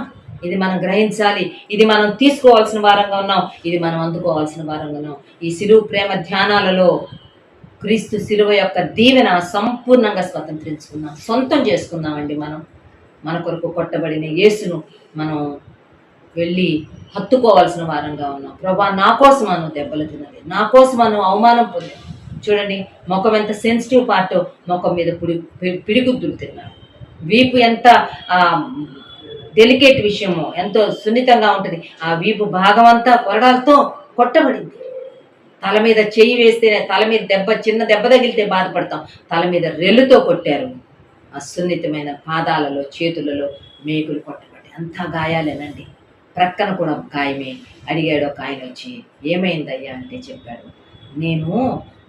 ఇది మనం గ్రహించాలి, ఇది మనం తీసుకోవాల్సిన వారంగా ఉన్నాం, ఇది మనం అందుకోవాల్సిన వారంగా ఉన్నాం. ఈ సిలువ ప్రేమ ధ్యానాలలో క్రీస్తు సిలువ యొక్క దీవెన సంపూర్ణంగా స్వతంత్రించుకుందాం, సొంతం చేసుకుందామండి. మనం మన కొరకు కొట్టబడిన యేసును మనం వెళ్ళి హత్తుకోవాల్సిన వారంగా ఉన్నాం. ప్రభా, నా కోసం అను దెబ్బలు తిన్నది, నా కోసం అను అవమానం పొంది. చూడండి, ముఖం ఎంత సెన్సిటివ్ పార్ట్, ముఖం మీద పిడిగుద్దులు తిన్నాడు. వీపు ఎంత డెలికేట్ విషయము, ఎంతో సున్నితంగా ఉంటుంది. ఆ వీపు భాగం అంతా కొరడాలతో కొట్టబడింది. తల మీద చెయ్యి వేస్తేనే తల మీద చిన్న దెబ్బ తగిలితే బాధపడతాం, తల మీద రెల్లుతో కొట్టారు. ఆ సున్నితమైన పాదాలలో, చేతులలో మేకులు కొట్టబడి అంతా గాయాలేనండి. ప్రక్కన కూడా గాయమే. అడిగాడు ఒక ఆయన వచ్చి, ఏమైందయ్యా అంటే చెప్పాడు,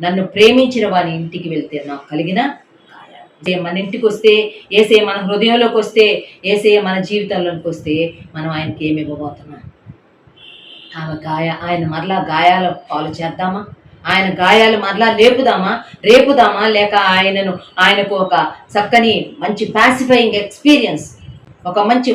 నన్ను ప్రేమించిన వాని ఇంటికి వెళ్తే నాకు కలిగిన గాయాలు. మన ఇంటికి వస్తే, ఏసయ్య మన హృదయంలోకి వస్తే, ఏసయ్య మన జీవితంలోకి వస్తే మనం ఆయనకి ఏమి ఇవ్వబోతున్నాం? ఆయన మరలా గాయాల పాలు చేద్దామా? ఆయన గాయాలు మరలా రేపుదామా? లేక ఆయనకు ఒక చక్కని మంచి పాసిఫైయింగ్ ఎక్స్పీరియన్స్, ఒక మంచి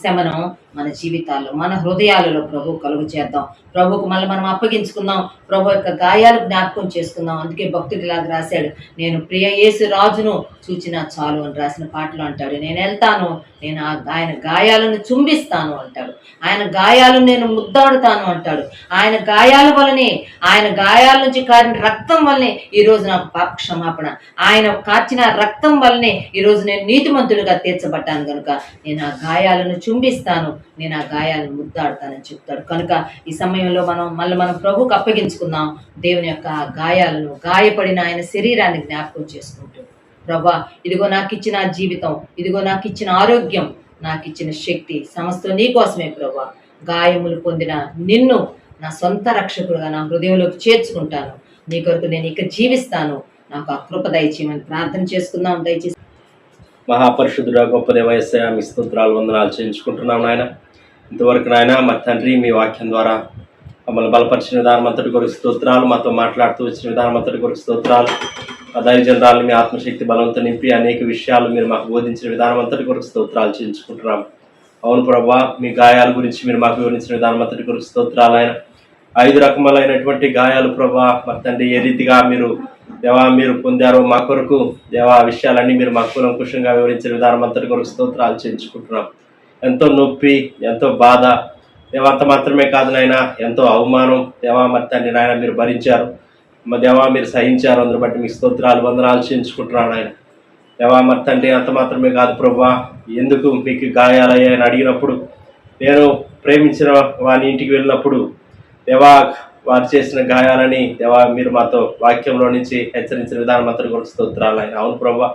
శమనం మన జీవితాల్లో, మన హృదయాలలో ప్రభు కలుగు చేద్దాం. ప్రభుకు మళ్ళీ మనం అప్పగించుకుందాం. ప్రభు యొక్క గాయాలు జ్ఞాపకం చేసుకుందాం. అందుకే భక్తుడు ఇలాగ రాశాడు, నేను ప్రియ యేసు రాజును చూచినా చాలు అని రాసిన పాటలు అంటాడు. నేను వెళ్తాను, నేను ఆయన గాయాలను చుంబిస్తాను అంటాడు. ఆయన గాయాలను నేను ముద్దాడుతాను అంటాడు. ఆయన గాయాల వల్లనే, ఆయన గాయాల నుంచి కారిన రక్తం వల్లనే ఈరోజు నాకు పాప క్షమాపణ. ఆయన కార్చిన రక్తం వల్లనే ఈరోజు నేను నీతిమంతులుగా తీర్చబడ్డాను. కనుక నేను ఆ గాయాలను చుంబిస్తాను, నేను ఆ గాయాలను ముద్దాడుతానని చెప్తాడు. కనుక ఈ సమయంలో మనం ప్రభుకు అప్పగించుకుందాం. దేవుని యొక్క గాయాలను, గాయపడిన ఆయన శరీరాన్ని జ్ఞాపకం చేసుకుంటూ, ప్రభా, ఇదిగో నాకు ఇచ్చిన జీవితం, ఇదిగో నాకు ఇచ్చిన ఆరోగ్యం, నాకు ఇచ్చిన శక్తి సమస్తం నీ కోసమే ప్రభా. గాయములు పొందిన నిన్ను నా సొంత రక్షకుడుగా నా హృదయంలోకి చేర్చుకుంటాను. నీ కొరకు నేను ఇక జీవిస్తాను. నాకు ఆ కృప దయచేయమని ప్రార్థన చేసుకుందాం. దయచేసి మహాపరిశుద్ధుడా, గొప్ప దేవ యేసయ్యా, మీ స్తోత్రాలు, వందనాలు చేయించుకుంటున్నాం నాయన. ఇంతవరకు నాయన మా తండ్రి మీ వాక్యం ద్వారా మమ్మల్ని బలపరిచిన విధానం అంతటి కొరకు స్తోత్రాలు, మాతో మాట్లాడుతూ వచ్చిన విధానం అంతటి కొరకు స్తోత్రాలు. ఆ దైవజనరాలను మీ ఆత్మశక్తి బలంతో నింపి అనేక విషయాలు మీరు మాకు బోధించిన విధానం అంతటి కొరకు స్తోత్రాలు చేయించుకుంటున్నాం. అవును ప్రభా, మీ గాయాల గురించి మీరు మాకు వివరించిన విధానం అంతటి కొరకు స్తోత్రాలు. ఆయన 5 రకములైనటువంటి గాయాలు ప్రభా, మా తండ్రి ఏ రీతిగా మీరు పొందారో మా కొరకు దేవా, ఆ విషయాలన్నీ మీరు మాకు కులంకుషంగా వివరించిన విధానం అంతటి కొరకు స్తోత్రాలు చేయించుకుంటున్నాం. ఎంతో నొప్పి, ఎంతో బాధ దేవా, అంత మాత్రమే కాదు నాయన, ఎంతో అవమానం దేవా, మరి తండ్రి నాయన మీరు భరించారు. మా దేవా, మీరు సహించారు. అందరి బట్టి మీకు స్తోత్రాలు, వందనాలు చేయించుకుంటున్నాను ఆయన. దేవా, మరి తండ్రి అంత మాత్రమే కాదు ప్రభా, ఎందుకు మీకు గాయాలయ్యాయని అడిగినప్పుడు, నేను ప్రేమించిన వాని ఇంటికి వెళ్ళినప్పుడు దేవా, వారు చేసిన గాయాలని దేవా మీరు మాతో వాక్యంలో నుంచి హెచ్చరించిన విధానం అంతటి కొరకు స్తోత్రాలు ఆయన. అవును ప్రభా,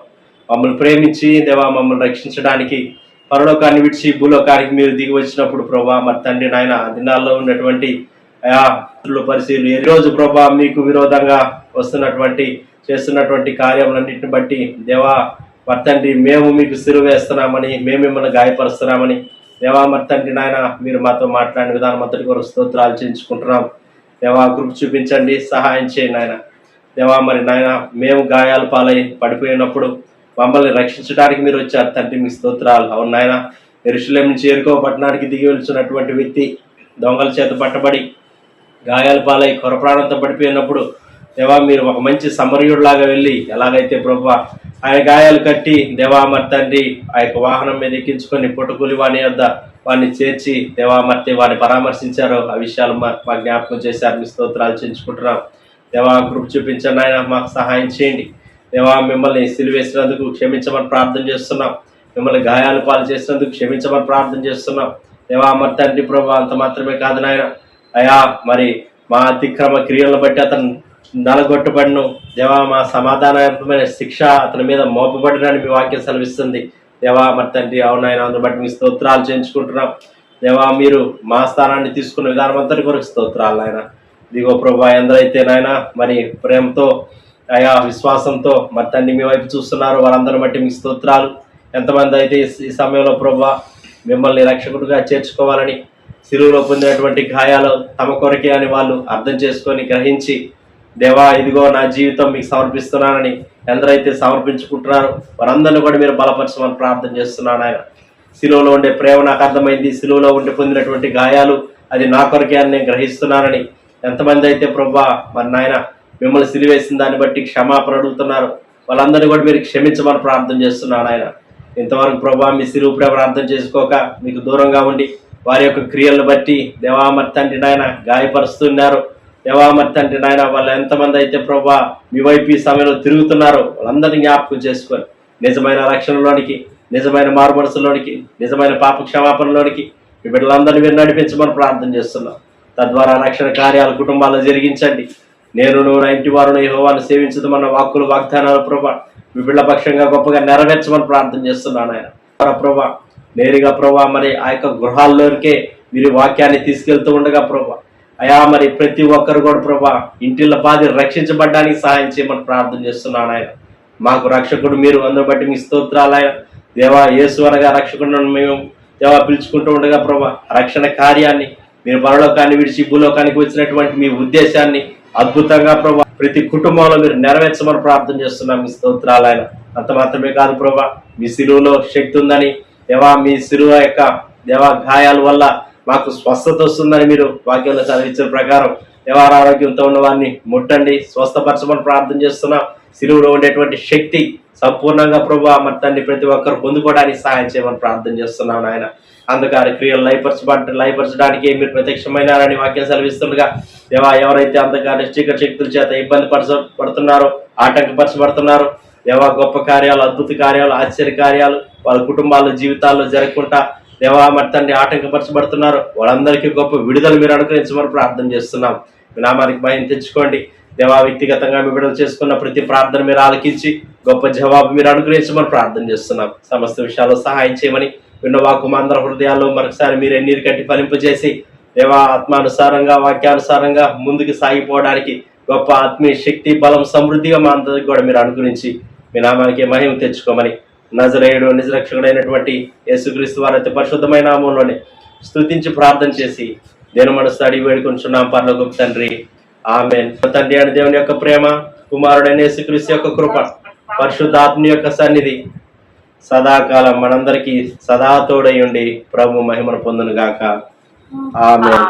మమ్మల్ని ప్రేమించి దేవా మమ్మల్ని రక్షించడానికి పరలోకాన్ని విడిచి భూలోకానికి మీరు దిగి వచ్చినప్పుడు ప్రభా, మరి తండ్రి నాయన ఆ దినాల్లో ఉన్నటువంటి పరిశీలు ఈ రోజు ప్రభా మీకు విరోధంగా చేస్తున్నటువంటి కార్యములన్నింటిని బట్టి దేవా, మరి తండ్రి మేము మీకు సిలువ వేస్తున్నామని, మేము మిమ్మల్ని గాయపరుస్తున్నామని దేవా, మరి తండ్రి నాయన మీరు మాతో మాట్లాడిన విధానం అంతటి కొరకు స్తోత్రాలు చేయించుకుంటున్నాం. దేవా, కృప చూపించండి, సహాయం చేయండి నాయన. దేవా, మరి నాయన మేము గాయాల పాలై పడిపోయినప్పుడు మమ్మల్ని రక్షించడానికి మీరు వచ్చారు తండ్రి, మీ స్తోత్రాలు. అవును నాయన, యెరూషలేము నుంచి యెరికో పట్టణానికి దిగి వెళ్తున్నటువంటి వ్యక్తి దొంగల చేత పట్టబడి గాయాల పాలై కొరప్రాణంతో పడిపోయినప్పుడు దేవా, మీరు ఒక మంచి సమరయుడిలాగా వెళ్ళి ఎలాగైతే ప్రభా ఆయన గాయాలు కట్టి దేవా, మరి తండ్రి ఆ యొక్క వాహనం మీద ఎక్కించుకొని పుట్టకూలి వాని వద్ద వాడిని చేర్చి దేవా, మరి వాడిని పరామర్శించారో ఆ విషయాలు మా జ్ఞాపకం చేశారు. మీ స్తోత్రాలు చేయించుకుంటున్నాం. దేవా, కృప చూపించండి ఆయన, మాకు సహాయం చేయండి. దేవా, మిమ్మల్ని సిలువేసినందుకు క్షమించమని ప్రార్థన చేస్తున్నాం. మిమ్మల్ని గాయాలు పాలు చేసినందుకు క్షమించమని ప్రార్థన చేస్తున్నాం. దేవా, మరి తండ్రి ప్రభా అంత మాత్రమే కాదు నాయన, అయా మరి మా అతిక్రమ క్రియలను బట్టి అతను నలగొట్టబడిను దేవా, మా సమాధానమైన శిక్ష అతని మీద మోపబడినని మీ వాక్యం సెలవిస్తుంది. దేవా, మరి తండ్రి అవునాయన, అందుని బట్టి మీ స్తోత్రాలు చేయించుకుంటున్నాం. దేవా, మీరు మా స్థానాన్ని తీసుకున్న విధానం అంతటి కొరకు స్తోత్రాలు నాయన. ఇదిగో ప్రభా, ఎందరైతే నాయన మరి ప్రేమతో అయా విశ్వాసంతో మరి తండ్రి మీ వైపు చూస్తున్నారు వారందరిని బట్టి మీ స్తోత్రాలు. ఎంతమంది అయితే ఈ సమయంలో ప్రభా మిమ్మల్ని రక్షకుడిగా చేర్చుకోవాలని సిలువలో పొందినటువంటి గాయాలు తమ కొరకే అని వాళ్ళు అర్థం చేసుకొని గ్రహించి దేవా, ఇదిగో నా జీవితం మీకు సమర్పిస్తున్నానని ఎందరైతే సమర్పించుకుంటున్నారో వారందరినీ కూడా మీరు బలపరచమని ప్రార్థన చేస్తున్నాను ఆయన. సిలువలో ఉండే ప్రేమ నాకు అర్థమైంది, సిలువలో ఉండి పొందినటువంటి గాయాలు అది నా కొరకే అని నేను గ్రహిస్తున్నానని ఎంతమంది అయితే ప్రభా మరి నాయన మిమ్మల్ని సిలువేసిన దాన్ని బట్టి క్షమాపణ అడుగుతున్నారు వాళ్ళందరినీ కూడా మీరు క్షమించమని ప్రార్థన చేస్తున్నాను ఆయన. ఇంతవరకు ప్రభా మీ సిలువ ప్రేమను అర్థం చేసుకోక మీకు దూరంగా ఉండి వారి యొక్క క్రియలను బట్టి దేవా మరి తండ్రి నాయన గాయపరుస్తున్నారు. దేవా మరి తండ్రి నాయన వాళ్ళు ఎంతమంది అయితే ప్రభా మీ వైపు ఈ సమయంలో తిరుగుతున్నారో వాళ్ళందరినీ జ్ఞాపకం చేసుకొని నిజమైన రక్షణలోనికి, నిజమైన మారుమనసులోనికి, నిజమైన పాప క్షమాపణలోనికి మీ బిడ్డలందరినీ మీరు నడిపించమని ప్రార్థన చేస్తున్నాం. తద్వారా రక్షణ కార్యాలు కుటుంబాల్లో జరిగించండి. నేను నా ఇంటి వారు యెహోవాను సేవించదమన్న వాక్కులు వాగ్దానాలు ప్రభా మీ బిడ్డల పక్షంగా గొప్పగా నెరవేర్చమని ప్రార్థన చేస్తున్నాను. ఆయన ప్రభా నేరుగా ప్రభా మరి ఆ యొక్క గృహాల్లోనికే మీరు వాక్యాన్ని తీసుకెళ్తూ ఉండగా ప్రభా అయా మరి ప్రతి ఒక్కరు కూడా ప్రభా ఇంటిళ్ళ పాది రక్షించబడ్డానికి సహాయం చేయమని ప్రార్థన చేస్తున్నాను. ఆయన మాకు రక్షకుడు మీరు, అందరూ బట్టి మీ స్తోత్రాలు. ఆయన దేవా యేసు అనగా రక్షకుడు మేము దేవా పిలుచుకుంటూ ఉండగా ప్రభా రక్షణ కార్యాన్ని మీరు పరలోకాన్ని విడిచి భూలోకానికి వచ్చినటువంటి మీ ఉద్దేశాన్ని అద్భుతంగా ప్రభా ప్రతి కుటుంబంలో మీరు నెరవేర్చమని ప్రార్థన చేస్తున్నాం. మీ స్తోత్రాలు. ఆయన అంత మాత్రమే కాదు ప్రభా మీ సిలువలో శక్తి ఉందని, దేవా మీ సిలువ యొక్క దేవా గాయాల వల్ల మాకు స్వస్థత వస్తుందని మీరు వాక్యంలో చదివించిన ప్రకారం దేవా ఆరోగ్యంతో ఉన్న వారిని ముట్టండి, స్వస్థపరచమని ప్రార్థన చేస్తున్నాం. సిలువలో ఉండేటువంటి శక్తి సంపూర్ణంగా ప్రభా మరి తండ్రి ప్రతి ఒక్కరు పొందుకోవడానికి సహాయం చేయమని ప్రార్థన చేస్తున్నాను. ఆయన అంధకార క్రియలు లయపరచడానికి మీరు ప్రత్యక్షమైనారని వాక్యం సెలవిస్తుండగా దేవా ఎవరైతే అంధకార చీకటి శక్తుల చేత ఇబ్బంది పడుతున్నారో, ఆటంకపరచబడుతున్నారో దేవా గొప్ప కార్యాలు, అద్భుత కార్యాలు, ఆశ్చర్య కార్యాలు వాళ్ళ కుటుంబాల జీవితాల్లో జరగకుండా దేవా మరి తండ్రి ఆటంకపరచబడుతున్నారు వాళ్ళందరికీ గొప్ప విడుదల మీరు అనుగ్రహించమని ప్రార్థన చేస్తున్నాం. మీ నామానికి భయం తెచ్చుకోండి దేవా. వ్యక్తిగతంగా మీ విడుదల చేసుకున్న ప్రతి ప్రార్థన మీరు ఆలకించి గొప్ప జవాబు మీరు అనుగ్రహించమని ప్రార్థన చేస్తున్నాం. సమస్త విషయాల్లో సహాయం చేయమని విన్న వాక్కు మా అందరి హృదయాల్లో మరొకసారి మీరు ఎన్నీరు కట్టి ఫలింపజేసి దేవా ఆత్మానుసారంగా వాక్యానుసారంగా ముందుకు సాగిపోవడానికి గొప్ప ఆత్మీయ శక్తి, బలం, సమృద్ధిగా మా అందరికి కూడా మీరు అనుగ్రహించి మీ నామానికి మహిమ తెచ్చుకోమని నజరేయుడు నిజరక్షకుడైనటువంటి యేసుక్రీస్తు వారి అతి పరిశుద్ధమైన నామంలోనే స్తుతించి ప్రార్థన చేసి దేని మనసు అడిగి వేడుకొంచున్నాం పరలోకపు తండ్రి, ఆమేన్. తండ్రి అని దేవుని యొక్క ప్రేమ, కుమారుడైన యేసుక్రీస్తు యొక్క కృప, పరిశుద్ధాత్మ యొక్క సన్నిధి సదాకాలం మనందరికీ సదా తోడై ఉండి ప్రభు మహిమను పొందును గాక. ఆమేన్.